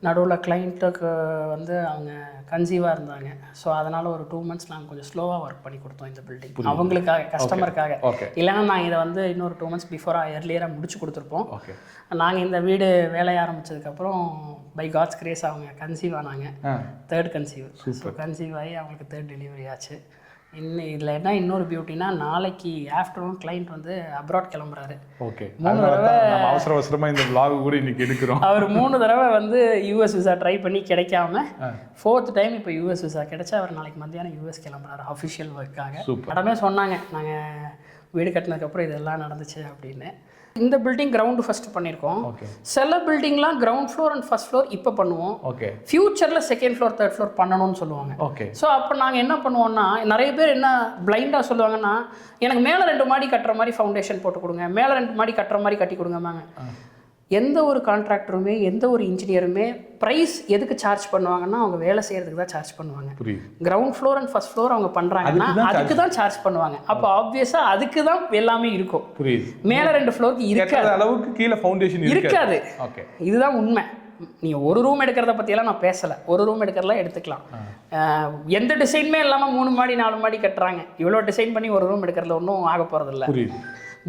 நடுவில் கிளைண்ட்டுக்கு வந்து அவங்க கன்சீவாக இருந்தாங்க. ஸோ அதனால் ஒரு 2 months நாங்கள் கொஞ்சம் ஸ்லோவாக ஒர்க் பண்ணி கொடுத்தோம் இந்த பில்டிங் அவங்களுக்காக, கஸ்டமருக்காக. இல்லைன்னா நாங்கள் இதை வந்து இன்னொரு 2 months பிஃபோராக எர்லியராக முடிச்சு கொடுத்துருப்போம். நாங்கள் இந்த வீடு வேலையை ஆரம்பித்ததுக்கப்புறம் பை காட்ஸ் கிரேஸ் அவங்க கன்சீவ் ஆனாங்க. 3rd conceive. ஸோ கன்சீவ் ஆகி அவங்களுக்கு 3rd டெலிவரி ஆச்சு. இதில் என்ன இன்னொரு பியூட்டினா, நாளைக்கு ஆஃப்டர்நூன் கிளைண்ட் வந்து அப்ராட் கிளம்புறாரு. 3 தடவை அவசரமாக இந்த vlog கூட இன்னைக்கு எடுக்கிறோம். அவர் 3 தடவை வந்து யூஎஸ் விசா ட்ரை பண்ணி கிடைக்காம 4th டைம் இப்போ யூஎஸ் விசா கிடைச்சா அவர் நாளைக்கு மத்தியானம் யூஎஸ் கிளம்புறாரு அஃபிஷியல் ஒர்க்காக. உடனே சொன்னாங்க, நாங்கள் வீடு கட்டினதுக்கப்புறம் இதெல்லாம் நடந்துச்சு அப்படின்னு. இந்த பில்டிங் கிரவுண்டு ஃபர்ஸ்ட் பண்ணியிருக்கோம். சில பில்டிங்லாம் ground floor and first floor இப்போ பண்ணுவோம். ஃபியூச்சரில் 2nd ஃப்ளோர் 3rd ஃப்ளோர் பண்ணணும்னு சொல்லுவாங்க. ஸோ அப்போ நாங்கள் என்ன பண்ணுவோம்னா, நிறைய பேர் என்ன பிளைண்டாக சொல்லுவாங்கன்னா, எனக்கு மேலே 2 மாடி கட்டுற மாதிரி ஃபவுண்டேஷன் போட்டு கொடுங்க, மேலே 2 மாடி கட்டுற மாதிரி கட்டி கொடுங்கம்மாங்க. எந்த ஒரு கான்ட்ராக்டருமே எந்த ஒரு இன்ஜினியருமே ப்ரைஸ் எதுக்கு சார்ஜ் பண்ணுவாங்கன்னா அவங்க வேலை செய்கிறதுக்கு தான் சார்ஜ் பண்ணுவாங்க. Ground floor and first floor அவங்க பண்ணுறாங்கன்னா அதுக்கு தான் சார்ஜ் பண்ணுவாங்க. அப்போ ஆப்வியஸாக அதுக்கு தான் எல்லாமே இருக்கும். மேலே 2 ஃப்ளோருக்கு இருக்காது, அளவுக்கு கீழே ஃபவுண்டேஷன் இருக்காது. இதுதான் உண்மை. நீங்கள் ஒரு ரூம் எடுக்கிறத பற்றியெல்லாம் நான் பேசலை. ஒரு ரூம் எடுக்கிறதெல்லாம் எடுத்துக்கலாம். எந்த டிசைனுமே இல்லாமல் 3 மாடி 4 மாடி கட்டுறாங்க. இவ்வளோ டிசைன் பண்ணி ஒரு ரூம் எடுக்கிறதுல ஒன்றும் ஆக போகிறதில்ல.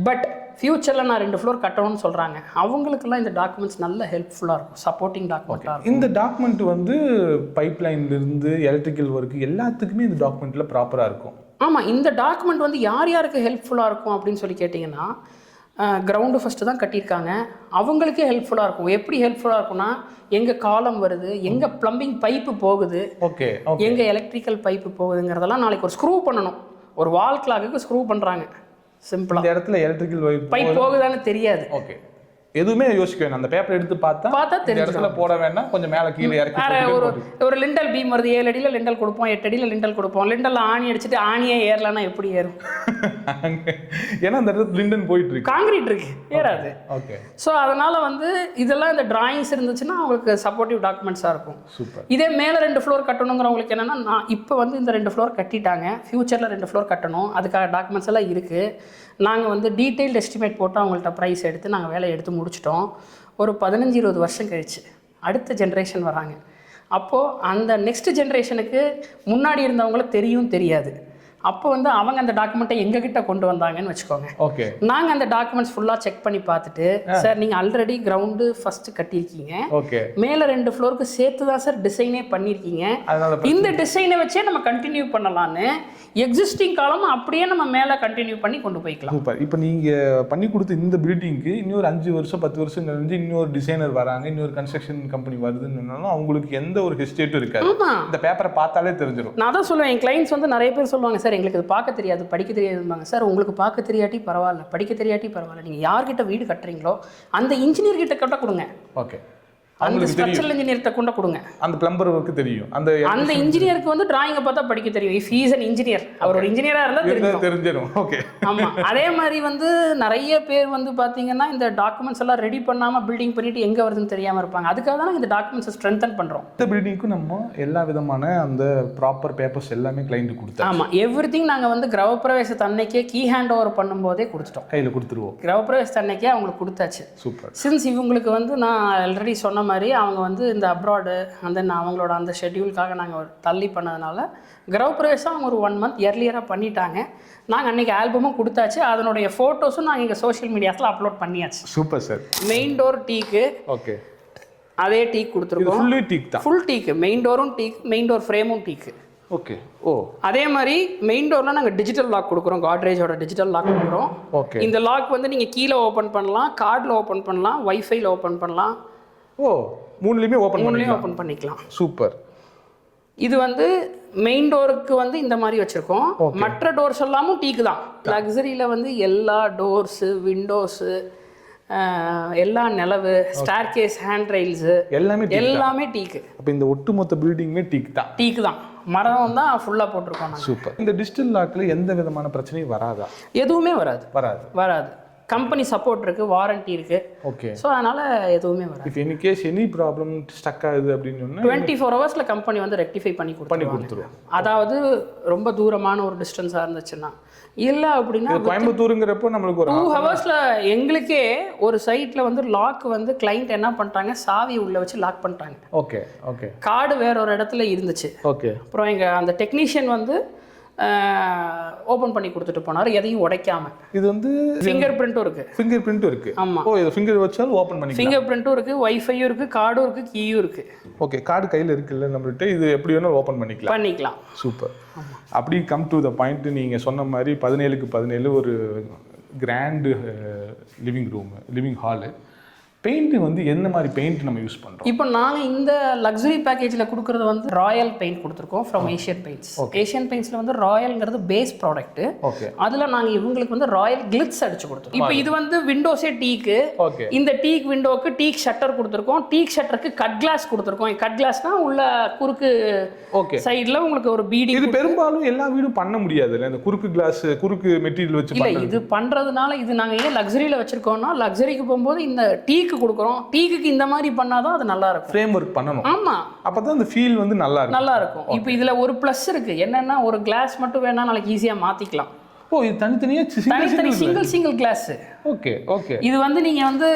பட் ஃபியூச்சரில் நான் 2 ஃப்ளோர் கட்டணும்னு சொல்கிறாங்க. அவங்களுக்கெல்லாம் இந்த டாக்குமெண்ட்ஸ் நல்ல ஹெல்ப்ஃபுல்லாக இருக்கும், சப்போர்ட்டிங் டாக்குமெண்ட்டாக இருக்கும். இந்த டாக்குமெண்ட் வந்து பைப்லைன்லேருந்து எலக்ட்ரிக்கல் ஒர்க்கு எல்லாத்துக்குமே இந்த டாக்குமெண்ட்டில் ப்ராப்பராக இருக்கும். ஆமாம், இந்த டாக்குமெண்ட் வந்து யார் யாருக்கு ஹெல்ப்ஃபுல்லாக இருக்கும் அப்படின்னு சொல்லி கேட்டிங்கன்னா, கிரவுண்டு ஃபஸ்ட்டு தான் கட்டியிருக்காங்க, அவங்களுக்கே ஹெல்ப்ஃபுல்லாக இருக்கும். எப்படி ஹெல்ப்ஃபுல்லாக இருக்கும்னா, எங்கே காலம் வருது, எங்கே ப்ளம்பிங் பைப்பு போகுது, எங்கே எலக்ட்ரிக்கல் பைப்பு போகுதுங்கிறதெல்லாம் நாளைக்கு ஒரு ஸ்க்ரூ பண்ணணும். ஒரு வால் கிளாக்குக்கு ஸ்க்ரூ பண்ணுறாங்க. சிம்பிளா இந்த இடத்துல எலக்ட்ரிக்கல் பைப் போகுதான்னு தெரியாது. எதுவுமே யோசிக்க வேணாம். அந்த பேப்பர் எடுத்து பார்த்தா தெரிஞ்சதுல போட வேண்டாம், கொஞ்சம் மேலே கீழே இறக்கி ஒரு லிண்டல் பீம் வருது, 7 அடியில் லிண்டல் கொடுப்போம், 8 அடியில் லிண்டல் கொடுப்போம். லிண்டல் ஆணி அடிச்சுட்டு ஆணியே ஏறலன்னா எப்படி ஏறும்? ஏன்னா அந்த இடத்துல லிண்டன் போயிட்டு இருக்கு, காங்கிரீட் இருக்கு, ஏறாது. ஸோ அதனால வந்து இதெல்லாம் இந்த டிராயிங்ஸ் இருந்துச்சுன்னா அவங்களுக்கு சப்போர்ட்டிவ் டாக்குமெண்ட்ஸாக இருக்கும். இதே மேலே 2 ஃப்ளோர் கட்டணுங்கிறவங்களுக்கு என்னன்னா, நான் இப்போ வந்து இந்த 2 ஃப்ளோர் கட்டிட்டாங்க, ஃபியூச்சரில் 2 ஃப்ளோர் கட்டணும், அதுக்காக டாக்குமெண்ட்ஸ் எல்லாம் இருக்குது. நாங்கள் வந்து டீட்டெயில்டு எஸ்டிமேட் போட்டு அவங்கள்ட்ட ப்ரைஸ் எடுத்து நாங்கள் வேலையை எடுத்து முடிச்சிட்டோம். ஒரு 15-20 வருஷம் கழிச்சு அடுத்த ஜென்ரேஷன் வராங்க. அப்போது அந்த நெக்ஸ்ட் ஜென்ரேஷனுக்கு முன்னாடி இருந்தவங்கள தெரியாது. அப்போ வந்து அவங்க அந்த டாக்குமெண்ட்டை எங்ககிட்ட கொண்டு வந்தாங்கன்னு வச்சுக்கோங்க. ஓகே. நாங்கள் அந்த டாக்குமெண்ட்ஸ் ஃபுல்லாக செக் பண்ணி பார்த்துட்டு, சார் நீங்கள் ஆல்ரெடி கிரவுண்டு ஃபர்ஸ்ட் கட்டியிருக்கீங்க, ஓகே, மேலே 2 ஃப்ளோருக்கு சேர்த்து தான் சார் டிசைனே பண்ணியிருக்கீங்க, இந்த டிசைனை வச்சே நம்ம கண்டினியூ பண்ணலான்னு எக்ஸிஸ்டிங் காலம் அப்படியே நம்ம மேலே கண்டினியூ பண்ணி கொண்டு போய்க்கலாம். சூப்பர். இப்போ நீங்கள் பண்ணி கொடுத்த இந்த பில்டிங்க்கு இன்னொரு 5 வருஷம் 10 வருஷம் கழிஞ்சு இன்னொரு டிசைனர் வராங்க, இன்னொரு கன்ஸ்ட்ரக்ஷன் கம்பெனி வருதுன்னு அவங்களுக்கு எந்த ஒரு ஹெஸ்டேட்டும் இருக்காது. இந்த பேப்பரை பார்த்தாலே தெரிஞ்சிடும். நான் தான் சொல்லுவேன், என் கிளைண்ட்ஸ் வந்து நிறைய பேர் சொல்லுவாங்க, சார் எங்களுக்கு இது பார்க்க தெரியாது, படிக்க தெரியாதும்பாங்க. சார் உங்களுக்கு பார்க்க தெரியாட்டி பரவாயில்ல, படிக்க தெரியாட்டி பரவாயில்ல, நீங்கள் யார்கிட்ட வீடு கட்டுறீங்களோ அந்த இன்ஜினியர் கிட்ட கட்ட கொடுங்க. ஓகே. அந்த ஸ்ட்ரக்சரல் இன்ஜினியர்கிட்ட கொண்டு கொடுங்க. அந்த பிளம்பருக்கு தெரியும், அந்த இன்ஜினியருக்கு வந்து டிராயிங்கை பார்த்தா படிக்க தெரியும். If he is an engineer, அவர் ஒரு இன்ஜினியரா இருந்தால் தெரிஞ்சிடும். ஓகே. ஆமா. அதே மாதிரி வந்து நிறைய பேர் வந்து பாத்தீங்கன்னா இந்த டாக்குமெண்ட்ஸ் எல்லாம் ரெடி பண்ணாம பில்டிங் பண்ணிட்டு எங்க வருதுன்னு தெரியாம இருப்பாங்க. அதுக்காக தான் இந்த டாக்குமெண்ட்ஸை ஸ்ட்ரென்தன் பண்றோம். இந்த பில்டிங்க்கு நம்ம எல்லா விதமான அந்த ப்ராப்பர் பேப்பர்ஸ் எல்லாமே கிளைண்ட் கொடுத்தோம். ஆமா, எவ்ரிதிங் நாங்க வந்து கிரகப்பிரவேசத்து அன்னைக்கே கீ ஹேண்ட் ஓவர் பண்ணும்போதே கொடுத்துட்டோம், கையில கொடுத்துருவோம். கிரகப்பிரவேசத்து அன்னைக்கே அவங்களுக்கு கொடுத்தாச்சு. சூப்பர். சின்ஸ் இவங்களுக்கு வந்து நான் ஆல்ரெடி சொன்ன மாதிரி அவங்க வந்து இந்த அப்ராடு அந்த அவங்களோட அந்த ஷெட்யூலுக்காக நாங்கள் தள்ளி பண்ணதுனால கிரகப்பிரவேசம் அவங்க ஒரு 1 month earlier பண்ணிட்டாங்க. நாங்கள் அன்றைக்கி ஆல்பமும் கொடுத்தாச்சு, அதனுடைய ஃபோட்டோஸும் நாங்கள் எங்கள் சோஷியல் மீடியாஸில் அப்லோட் பண்ணியாச்சு. Super sir. மெயின் டோர் டீக்கு, ஓகே, அதே டீக் கொடுத்துருக்கோம். ஃபுல்லி டீக் தான். ஃபுல் டீக்கு, மெயின் டோரும் டீக், மெயின் டோர் ஃப்ரேமும் டீக்கு. ஓகே. ஓ, அதே மாதிரி மெயின் டோரில் நாங்கள் டிஜிட்டல் லாக் கொடுக்குறோம், காட்ரேஜோட டிஜிட்டல் லாக் கொடுக்குறோம். ஓகே. இந்த லாக் வந்து நீங்கள் கீழே ஓப்பன் பண்ணலாம், கார்டில் ஓப்பன் பண்ணலாம், வைஃபைல ஓப்பன் பண்ணலாம். ஓ, மூணுலேயுமே ஓப்பன் பண்ணிக்கலாம். சூப்பர். இது வந்து மெயின் டோருக்கு வந்து இந்த மாதிரி வச்சுருக்கோம். மற்ற டோர்ஸ் எல்லாமும் டீக்கு தான். லக்ஸரியில் வந்து எல்லா டோர்ஸு, விண்டோஸு, எல்லா நிலவு, ஸ்டார் கேஸ், ஹேண்ட் ரெயில்ஸு எல்லாமே டீக்கு. அப்போ இந்த ஒட்டுமொத்த பில்டிங்குமே டீக்கு தான். மரம் தான் ஃபுல்லாக போட்டிருக்கோம். சூப்பர். இந்த டிஜிட்டல் லாக்கில் எந்த விதமான பிரச்சனையும் வராதா? எதுவுமே வராது. கம்பெனி சப்போர்ட் இருக்கு, வாரண்டி இருக்கு. ஓகே. ஸோ அதனால எதுவுமே வராது. If any case any problem stuck ஆகுது அப்படின்னு சொன்னா 24 hours கம்பெனி வந்து ரெக்டிஃபை பண்ணி கொடுத்துருவோம். அதாவது ரொம்ப தூரமான ஒரு டிஸ்டன்ஸாக இருந்துச்சுன்னா, இல்லை அப்படின்னா கோயம்புத்தூருங்கிறப்போ நம்மளுக்கு ஒரு 2 hours எங்களுக்கே ஒரு சைட்டில் வந்து லாக் வந்து கிளைண்ட் என்ன பண்ணிட்டாங்க, சாவி உள்ள வச்சு லாக் பண்ணிட்டாங்க. ஓகே. ஓகே. கார்டு வேற ஒரு இடத்துல இருந்துச்சு. ஓகே. அப்புறம் அந்த டெக்னீஷியன் வந்து ஓப்பன் பண்ணி கொடுத்துட்டு போனார், எதையும் உடைக்காம. இது வந்து ஃபிங்கர் பிரிண்ட்டும் இருக்கு. ஆமா. ஓ, இது ஃபிங்கர் வச்சாலும் ஓபன் பண்ணிக்கலாம். ஃபிங்கர் பிரிண்ட்டும் இருக்கு, வைஃபையும் இருக்கு, கார்டும் இருக்கு, கீயும் இருக்கு. ஓகே. கார்டு கையில் இருக்குல்ல நம்மள்ட்ட, இது எப்படி வேணாலும் ஓபன் பண்ணிக்கலாம். சூப்பர். அப்படி கம் டு த பாயிண்ட், நீங்க சொன்ன மாதிரி 17க்கு 17 ஒரு கிராண்ட் லிவிங் ஹாலு. பெயிண்ட் வந்து என்ன மாதிரி பெயிண்ட் நம்ம யூஸ் பண்ணுறோம்? இப்போ நாங்கள் இந்த லக்ஸரி பேக்கேஜில் கொடுக்குறது வந்து ராயல் பெயிண்ட் கொடுத்துருக்கோம் ஃப்ரம் ஏஷியன் பெயிண்ட்ஸ். ஏஷியன் பெயிண்ட்ஸில் வந்து ராயல்ங்கிறது பேஸ் ப்ராடக்ட். ஓகே. அதில் நாங்கள் இவங்களுக்கு வந்து ராயல் கிளிட்ஸ் அடிச்சு கொடுத்துருக்கோம். இப்போ இது வந்து விண்டோஸே டீக்கு. ஓகே. இந்த டீக் விண்டோக்கு டீக் ஷட்டர் கொடுத்துருக்கோம், டீக் ஷட்டருக்கு கட் கிளாஸ் கொடுத்துருக்கோம். கட் கிளாஸ்னா உள்ள குறுக்கு சைடில் உங்களுக்கு ஒரு பீடிங். இது பெரும்பாலும் எல்லா வீடும் பண்ண முடியாது, இந்த குறுக்கு கிளாஸ் குறுக்கு மெட்டீரியல் வச்சு. இல்லை, இது பண்ணுறதுனால இது நாங்கள் ஏன் லக்ஸரியில் வச்சுருக்கோம்னா, லக்ஸரிக்கு போகும்போது இந்த டீக்கு கொடுக்குறோம், டீக்கு இந்த மாதிரி பண்ணாதான் அது நல்லா இருக்கும். ஃப்ரேம் ஒர்க் பண்ணணும். ஆமா, அப்பதான் அந்த ஃபீல் வந்து நல்லா இருக்கும். இப்போ இதுல ஒரு ப்ளஸ் இருக்கு, என்னன்னா ஒரு கிளாஸ் மட்டும் வேணா நாளைக்கு ஈஸியா மாத்திக்கலாம். ஓ, இது தனித்தனியா சிங்கிள் கிளாஸ். ஓகே. ஓகே. இது வந்து நீங்க வந்து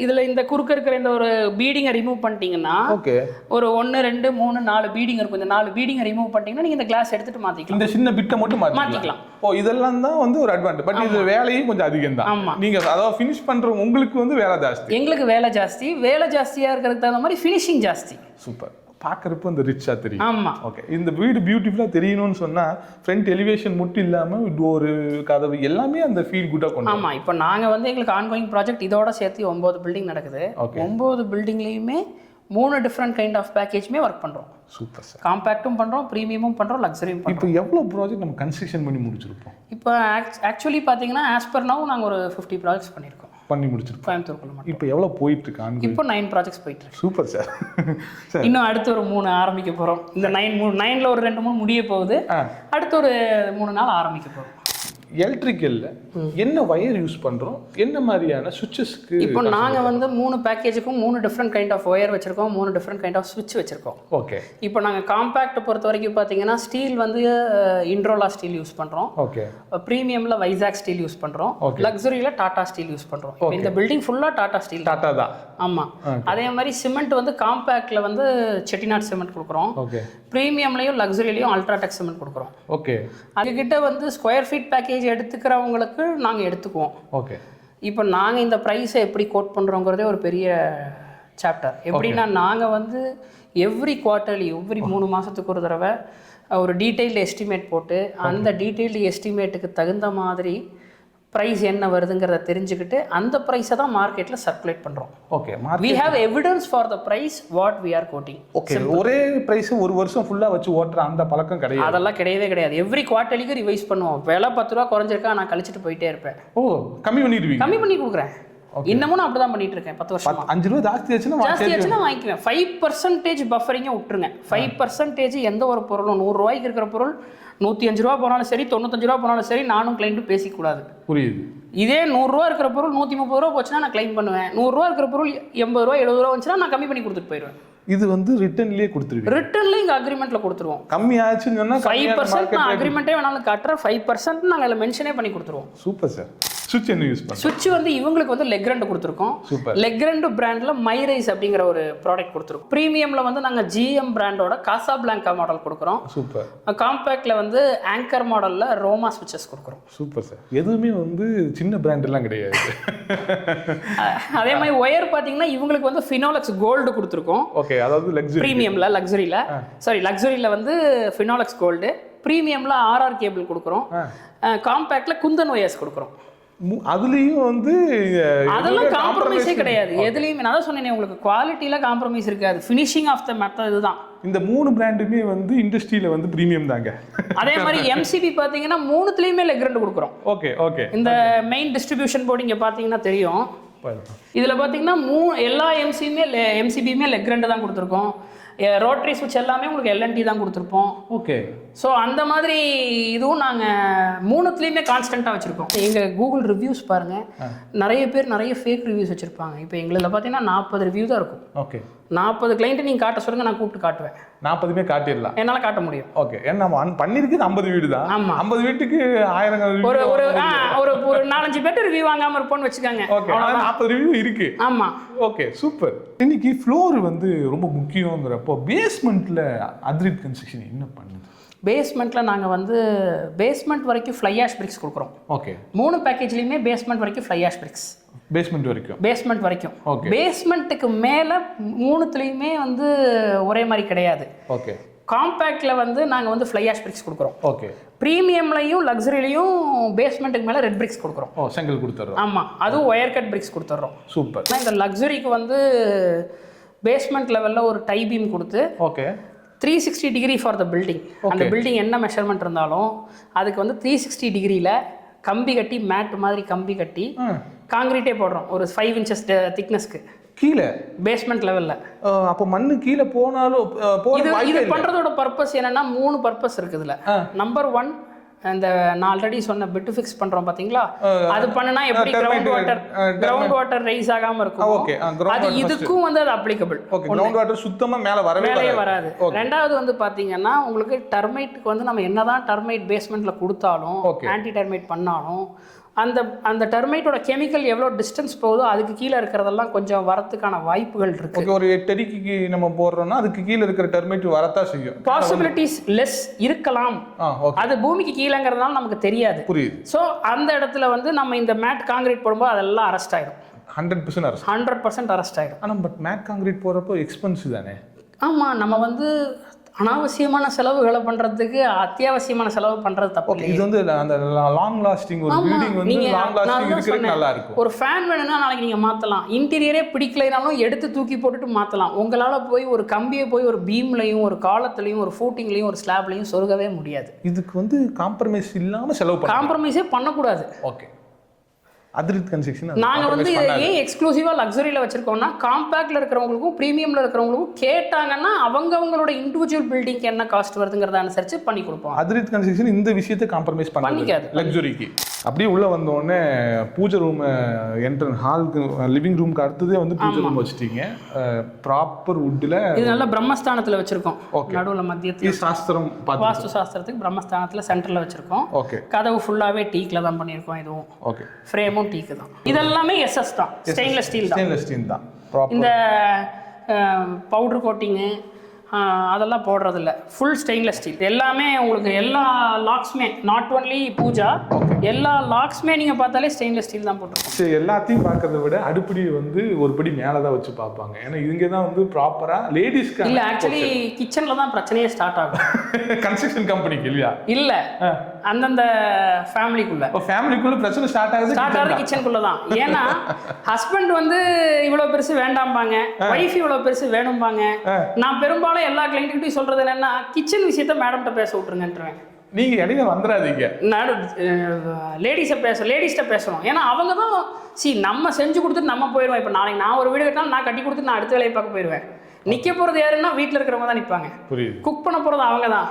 இதுல இந்த குறுக்க இருக்கிற இந்த ஒரு பீடிங்கை ரிமூவ் பண்ணிட்டீங்கன்னா, ஓகே, ஒரு 1 2 3 4 பீடிங் இருக்கும். இந்த 4 பீடிங்கை ரிமூவ் பண்ணிட்டீங்கன்னா நீங்க இந்த கிளாஸ் எடுத்துட்டு மாத்திக்கலாம். இந்த சின்ன பிட்டை மட்டும் மாத்திக்கலாம். ஓ, இதெல்லாம் தான் வந்து ஒரு அட்வான்டேஜ். பட் இது வேலையும் கொஞ்சம் அதிகம் தான். ஆமா. நீங்க அதாவது ஃபினிஷ் பண்ற உங்களுக்கு வந்து வேலை ஜாஸ்தி. எங்களுக்கு வேலை ஜாஸ்தியா இருக்கிறதுக்கு தகுந்த மாதிரி ஃபினிஷிங் ஜாஸ்தி. சூப்பர். பார்க்குறப்போ இந்த ரிச்சாக தெரியும். ஆமாம். ஓகே. இந்த வீடு பியூட்டிஃபுல்லாக தெரியணும்னு சொன்னால் ஃப்ரண்ட் எலிவேஷன் மட்டும் இல்லாமல் டோரு, கதவு எல்லாமே அந்த ஃபீல் குட்டாக கொண்டு. ஆமாம். இப்போ நாங்கள் வந்து எங்களுக்கு ஆன்கோயிங் ப்ராஜெக்ட் இதோட சேர்த்து 9 பில்டிங் நடக்குது. 9 பில்டிங்லேயுமே 3 டிஃப்ரெண்ட் கைண்ட் ஆஃப் பேக்கேஜுமே ஒர்க் பண்ணுறோம். Super sir. காம்பேக்டும் பண்ணுறோம், ப்ரீமியமும் பண்ணுறோம், லக்ஸரியும் பண்ணுறோம். இப்போ எவ்வளோ ப்ராஜெக்ட் நம்ம கன்ஸ்ட்ரக்ஷன் பண்ணி முடிச்சிருப்போம்? இப்போ ஆக்சுவலி பார்த்தீங்கன்னா ஆஸ் பர் நவ் நாங்கள் ஒரு 50 ப்ராஜெக்ட்ஸ் பண்ணியிருக்கோம், பண்ணி முடிச்சிருக்கோம் கோயம்புத்தூருக்குள்ள மட்டும். இப்போ எவ்வளோ போயிட்டு இருக்காங்க? இப்போ 9 ப்ராஜெக்ட்ஸ் போயிட்டு இருக்கு. Super sir. இன்னும் அடுத்து ஒரு 3 ஆரம்பிக்க போகிறோம். இந்த 9ல் ஒரு 2 3 முடிய போகுது. அடுத்து ஒரு 3 நாள் ஆரம்பிக்க போகிறோம். எலக்ட்ரிக்கல்ல என்ன வயர் யூஸ் பண்றோம், என்ன மாதிரியான சுவிட்சஸ்க்கு? இப்போ நாங்க வந்து 3 பேக்கேஜுக்கும் 3 டிஃப்ரெண்ட் கைண்ட் ஆஃப் ஒயர் வச்சிருக்கோம், 3 டிஃப்ரெண்ட் கைண்ட் ஆஃப் சுவிட்ச் வச்சிருக்கோம். ஓகே. இப்போ நாங்க காம்பேக்ட் பொறுத்த வரைக்கும் பார்த்தீங்கன்னா ஸ்டீல் வந்து இண்ட்ரோலா ஸ்டீல் யூஸ் பண்றோம். ஓகே. ப்ரீமியம்ல வைசாக் ஸ்டீல் யூஸ் பண்றோம். லக்ஸரியில டாடா ஸ்டீல் யூஸ் பண்றோம். இப்போ இந்த பில்டிங் ஃபுல்லா டாடா ஸ்டீல். டாடா தான். ஆமா. அதே மாதிரி சிமெண்ட் வந்து காம்பேக்ட்ல வந்து செட்டிநாட் சிமெண்ட் கொடுக்குறோம். ஓகே. ப்ரீமியம்லயும் லக்ஸரியிலயும் அல்ட்ராடெக் சிமெண்ட் கொடுக்குறோம். ஓகே. அதுக்கிட்ட வந்து ஸ்கொயர் ஃபீட் பேக்கேஜ் எடுத்துக்கிறவங்களுக்கு நாங்கள் எடுத்துக்குவோம். ஓகே. இப்போ நாங்கள் இந்த ப்ரைஸை எப்படி கோட் பண்ணுறோங்கிறதே ஒரு பெரிய சாப்டர். எப்படின்னா நாங்கள் வந்து எவ்ரி குவார்ட்டர்லி எவ்ரி 3 மாதத்துக்கு ஒரு தடவை ஒரு டீட்டெயில்டு எஸ்டிமேட் போட்டு அந்த டீட்டெயில்டு எஸ்டிமேட்டுக்கு தகுந்த மாதிரி ப்ரைஸ் என்ன வருதுங்கிறத தெரிஞ்சுக்கிட்டு அந்த ப்ரைஸை தான் மார்க்கெட்டில் சர்க்குலேட் பண்ணுறோம். Okay. we have evidence for the price what we are quoting. Okay. ஒரே பிரைஸ் ஒரு வருஷம் ஃபுல்லா வச்சு ஓட்டுற அந்த பழக்கம் கிடையாது. அதெல்லாம் கிடையவே கிடையாது. எவ்ரி குவார்ட்டர்லிக்கு ரிவைஸ் பண்ணுவோம். விலை 10 ரூபா குறைஞ்சிருக்கா நான் கழிச்சிட்டு போயிட்டே இருப்பேன். ஓ, கம்மி பண்ணிடுவீங்க? கம்மி பண்ணி கொடுக்குறேன். இன்னமும் நான் அப்படிதான் பண்ணிட்டு இருக்கேன் 10 வருஷமா. 5 ரூபா ஜாஸ்தி ஆச்சுன்னா வாங்கிக்குவேன். 5% பஃபரிங்க விட்டுருங்க. 5% எந்த ஒரு பொருளும் 100 ரூபாய்க்கு இருக்கிற பொருள் 105 ரூபா போனாலும் சரி 95 ரூபா போனாலும் சரி நானும் கிளைண்ட்டும் பேசிக்கூடாது. புரியுது. இதே 100 ரூபா இருக்கிற பொருள் 130 ரூபா போச்சுன்னா நான் கிளைம் பண்ணுவேன். 100 ரூபா இருக்கிற பொருள் 80 ரூபா 70 ரூபா வந்துச்சுன்னா நான் கம்மி பண்ணி கொடுத்துட்டு போயிடுவேன். இது வந்து ரிட்டர்ன்லயே கொடுத்துருவீங்க? ரிட்டர்ன்ல இங்க அக்ரிமெண்ட்ல கொடுத்துருவோம். கம்மி ஆச்சுன்னு சொன்னா 5% நான் அக்ரிமெண்ட்டே வேணாலும் காட்டுறேன். 5% நாங்கள் அதில் மென்ஷனே பண்ணி கொடுத்துருவோம். Super sir. சுவிட்ச் என்ன யூஸ் பண்ணுறோம்? சுவிட்ச் வந்து இவங்களுக்கு வந்து லெக்ரண்ட் கொடுத்துருக்கோம். சூப்பர். லெக்ரண்ட் பிராண்டில் மைரைஸ் அப்படிங்கிற ஒரு ப்ராடக்ட் கொடுத்துருக்கோம். ப்ரீமியமில் வந்து நாங்கள் ஜிஎம் பிராண்டோட காசா பிளாங்கா மாடல் கொடுக்குறோம். சூப்பர். காம்பேக்டில் வந்து ஆங்கர் மாடலில் ரோமா சுவிட்சஸ் கொடுக்குறோம். Super sir. எதுவுமே வந்து சின்ன பிராண்டெல்லாம் கிடையாது. அதே மாதிரி ஒயர் பார்த்தீங்கன்னா இவங்களுக்கு வந்து ஃபினோலெக்ஸ் கோல்டு கொடுத்துருக்கோம். ஓகே. அதாவது லக்ஸரி. ப்ரீமியமில் லக்ஸரியில் வந்து ஃபினோலெக்ஸ் கோல்டு, ப்ரீமியமில் ஆர்ஆர் கேபிள் கொடுக்குறோம். காம்பேக்டில் குந்தன் ஒயர்ஸ் கொடுக்குறோம். அதுலயும் வந்து அதெல்லாம் காம்ப்ரமைஸே கிடையாது. எதுலயுமே நான் தான் சொன்னேன் உங்களுக்கு குவாலிட்டியில காம்ப்ரமைஸ் இருக்காது. ஃபினிஷிங் ஆஃப் த மெத்தட் இதுதான். இந்த 3 பிராண்டுமே வந்து இண்டஸ்ட்ரியில வந்து பிரீமியம் தாங்க. அதே மாதிரி எம்சிபி பாத்தீங்கன்னா 3த்துலயுமே லெக்ரண்ட் கொடுக்குறோம். ஓகே. ஓகே. இந்த மெயின் டிஸ்ட்ரிபியூஷன் போர்டு இங்க பாத்தீங்கன்னா தெரியும். இதுல பாத்தீங்கன்னா எல்லா எம்சிபியுமே லெக்ரண்ட் தான் கொடுத்துருக்கோம். ரோட்டரி சுவிட்ச் எல்லாமே உங்களுக்கு எல்என்டி தான் கொடுத்துருப்போம். ஓகே. ஸோ அந்த மாதிரி இதுவும் நாங்கள் 3த்துலேயுமே கான்ஸ்டண்ட்டாக வச்சுருக்கோம். எங்கள் கூகுள் ரிவ்யூஸ் பாருங்கள், நிறைய பேர் நிறைய ஃபேக் ரிவ்யூஸ் வச்சுருப்பாங்க. இப்போ எங்களில் பார்த்தீங்கன்னா 40 ரிவ்யூ தான் இருக்கும். ஓகே. 40 கிளைண்ட்டு நீங்கள் காட்ட சொல்லுங்கள், நான் கூப்பிட்டு காட்டுவேன். 40மே காட்டிடலாம், என்னால் காட்ட முடியும். ஓகே. ஏன்னா நம்ம பண்ணியிருக்குது 50 வீடு தான். ஆமாம். 50 வீட்டுக்கு 1000 ஒரு ஒரு 4-5 பேர் ரிவ்யூ வாங்காமல் இருப்போம்னு வச்சுக்காங்க. ஓகே. 40 ரிவ்யூ இருக்கு. ஆமாம். Okay, super. இன்னைக்கு ஃப்ளோர் வந்து ரொம்ப முக்கியங்கிறப்போ பேஸ்மெண்ட்டில் அத்ரித் கன்ஸ்ட்ரக்ஷன் என்ன பண்ணுது? பேஸ்மெண்ட்டில் நாங்கள் வந்து பேஸ்மெண்ட் வரைக்கும் ஃப்ளை ஆஷ் பிரிக்ஸ் கொடுக்குறோம். ஓகே. 3 பேக்கேஜ்லேயுமே பேஸ்மெண்ட் வரைக்கும் ஃப்ளை ஆஷ் பிரிக்ஸ். பேஸ்மெண்ட் வரைக்கும். ஓகே. பேஸ்மெண்ட்டுக்கு மேலே 3த்துலேயுமே வந்து ஒரே மாதிரி கிடையாது. ஓகே. காம்பேக்டில் வந்து நாங்கள் வந்து ஃப்ளை ஆஷ் பிரிக்ஸ் கொடுக்குறோம். ஓகே. ப்ரீமியம்லையும் லக்ஸரிலையும் பேஸ்மெண்ட்டுக்கு மேலே ரெட் பிரிக்ஸ் கொடுக்குறோம். செங்கல் கொடுத்துறோம். ஆமாம், அதுவும் ஒயர் கட் பிரிக்ஸ் கொடுத்துட்றோம். சூப்பர். இந்த லக்ஸரிக்கு வந்து பேஸ்மெண்ட் லெவலில் ஒரு டை பீம் கொடுத்து okay 360 degree for the building. அந்த பில்டிங் என்ன மெஷர்மெண்ட் இருந்தாலும் அதுக்கு வந்து 360 டிகிரியில் கம்பி கட்டி மேட் மாதிரி கம்பி கட்டி காங்கிரீட்டே போடுறோம். ஒரு 5 இன்ச்சஸ் திக்னஸ்க்கு கீழே பேஸ்மெண்ட் லெவலில். அப்போ மண்ணு கீழே போனாலும் இது பண்ணுறதோட பர்பஸ் என்னன்னா 3 பர்பஸ் இருக்குதுல. நம்பர் 1, இந்த நான் ஆல்ரெடி சொன்ன பெட் ஃபிக்ஸ் பண்றோம் பாத்தீங்களா, அது பண்ணனா எப்படி கிரவுண்ட் வாட்டர் ரைஸ் ஆகாம இருக்கும். அது இதுக்கும் வந்து அது அப்ளிகபிள். ஓகே. கிரவுண்ட் வாட்டர் சுத்தமா மேலே வராது. ரெண்டாவது வந்து பாத்தீங்கன்னா உங்களுக்கு டர்மைட்டுக்கு வந்து நம்ம என்னதான் டர்மைட் பேஸ்மெண்ட்ல கொடுத்தாலும் ஆன்டி டர்மைட் பண்ணாலும் அந்த டர்மைட்டோட கெமிக்கல் எவ்வளோ டிஸ்டன்ஸ் போகுதோ அதுக்கு கீழே இருக்கிறதெல்லாம் கொஞ்சம் வரத்துக்கான வாய்ப்புகள் இருக்கு. ஓகே. ஒரு 8 அடிக்கு நம்ம போடுறோம்னா அதுக்கு கீழே இருக்கிற டர்மைட் வரத்தான் செய்யும். பாசிபிலிட்டிஸ் லெஸ் இருக்கலாம். அது பூமிக்கு கீழேங்கிறதுனால நமக்கு தெரியாது. புரியுது. ஸோ அந்த இடத்துல வந்து நம்ம இந்த மேட் காங்கிரீட் போடும்போது அதெல்லாம் அரெஸ்ட் ஆயிடும். 100% அரெஸ்ட் ஆயிடும். ஆனால் பட் மேட் காங்கிரீட் போடுறப்போ எக்ஸ்பென்சிவ் தானே? ஆமாம், நம்ம வந்து அனாவசியமான செலவுகளை பண்றதுக்கு அத்தியாவசியமான செலவு பண்றது தப்பு. இது வந்து அந்த லாங் லாஸ்டிங் ஒரு பில்டிங் வந்து லாங் லாஸ்டிங் இருக்கிறது நல்லா இருக்கும். ஒரு ஃபேன் வேணும்னா நாளைக்கு நீங்க மாத்தலாம். இன்டீரியரே பிடிக்கலைனாலும் எடுத்து தூக்கி போட்டுட்டு மாத்தலாம். உங்களால போய் ஒரு கம்பியை போய் ஒரு பீம்லையும் ஒரு காலத்துலையும் ஒரு ஃபூட்டிங்லையும் ஒரு ஸ்லாப்லையும் சொருகவே முடியாது. இதுக்கு வந்து காம்ப்ரமைஸ் இல்லாம செலவு காம்ப்ரமைஸே பண்ணக்கூடாது. ஓகே. அதிரித் கன்ஸ்ட்ரக்ஷன் நாங்கள் வந்து இதை ஏன் எக்ஸ்க்ளூசிவாக லக்ஸரியில் வச்சுருக்கோம்னா காம்பேக்டில் இருக்கிறவங்களுக்கும் ப்ரீமியமில் இருக்கிறவங்களுக்கும் கேட்டாங்கன்னா அவங்களோட இண்டிவிஜுவல் பில்டிங்க்கு என்ன காஸ்ட் வருதுங்கிறத அனுசரித்து பண்ணி கொடுப்போம். அதிரித் கன்ஸ்ட்ரக்ஷன் இந்த விஷயத்தை காம்ப்ரமைஸ் பண்ணிக்காது லக்ஸரிக்கு. அப்படியே உள்ளே வந்தோடனே பூஜை ரூம் என்ட்ரன் ஹாலுக்கு லிவிங் ரூமுக்கு அடுத்ததே வந்து பூஜை ரூம் வச்சுட்டீங்க. ப்ராப்பர் வுட்டில் இது நல்ல பிரம்மஸ்தானத்தில் வச்சுருக்கோம். நடுவில் மத்தியத்தில் சாஸ்திரம் வாஸ்து சாஸ்திரத்துக்கு பிரம்மஸ்தானத்தில் சென்டரில் வச்சுருக்கோம். ஓகே. கதவு ஃபுல்லாகவே டீக்கில் தான் பண்ணியிருக்கோம். இதுவும் ஓகே. ஃப்ரேமும் டீக்கு தான். இதெல்லாமே எஸ்எஸ் தான், ஸ்டெயின்லெஸ் ஸ்டீல் தான். ஸ்டெயின்லெஸ் ஸ்டீல் தான். இந்த பவுடர் கோட்டிங்கு அதெல்லாம் போடுறதில்ல, ஃபுல் ஸ்டெயின்லெஸ் ஸ்டீல். எல்லாமே உங்களுக்கு எல்லா லாக்ஸுமே நாட் ஒன்லி பூஜா, எல்லா லாக்ஸுமே நீங்கள் பார்த்தாலே ஸ்டெயின்லெஸ் ஸ்டீல் தான் போட்டிருக்கோம். சரி, எல்லாத்தையும் பார்க்கறத விட அடுப்படி வந்து ஒரு படி மேலே தான் வச்சு பார்ப்பாங்க. ஏன்னா இங்கே தான் வந்து ப்ராப்பராக லேடிஸ்க்கு இல்லை, ஆக்சுவலி கிச்சனில் தான் பிரச்சனையே ஸ்டார்ட் ஆகும். கன்ஸ்ட்ரக்ஷன் கம்பெனிக்கு இல்லையா? இல்லை, அந்தந்த ஃபேமிலிக்குள்ள பிரச்சனை ஸ்டார்ட் ஆகுது கிச்சனுக்குள்ள தான். ஏன்னா ஹஸ்பண்ட் வந்து இவ்வளோ பெருசு வேண்டாம்பாங்க, ஒய்ஃப் இவ்வளோ பெருசு வேணும்பாங்க. நான் பெரும்பாலும் எல்லா கிளைண்ட்கிட்டையும் சொல்றது என்னன்னா கிச்சன் விஷயத்த மேடம்கிட்ட பேச விட்டுருங்கன்றேன். நீங்க இடையில வந்துடாதீங்க, லேடிஸ்ட்ட பேசணும். ஏன்னா அவங்க தான் நம்ம செஞ்சு கொடுத்துட்டு நம்ம போயிடுவோம். இப்போ நாளைக்கு நான் ஒரு வீடு கட்டினாலும் நான் கட்டி கொடுத்துட்டு நான் அடுத்த வேலையை பார்க்க போயிடுவேன். நிற்க போகிறது யாருன்னா வீட்டில் இருக்கிறவங்க தான் நிற்பாங்க. குக் பண்ண போகிறது அவங்க தான்.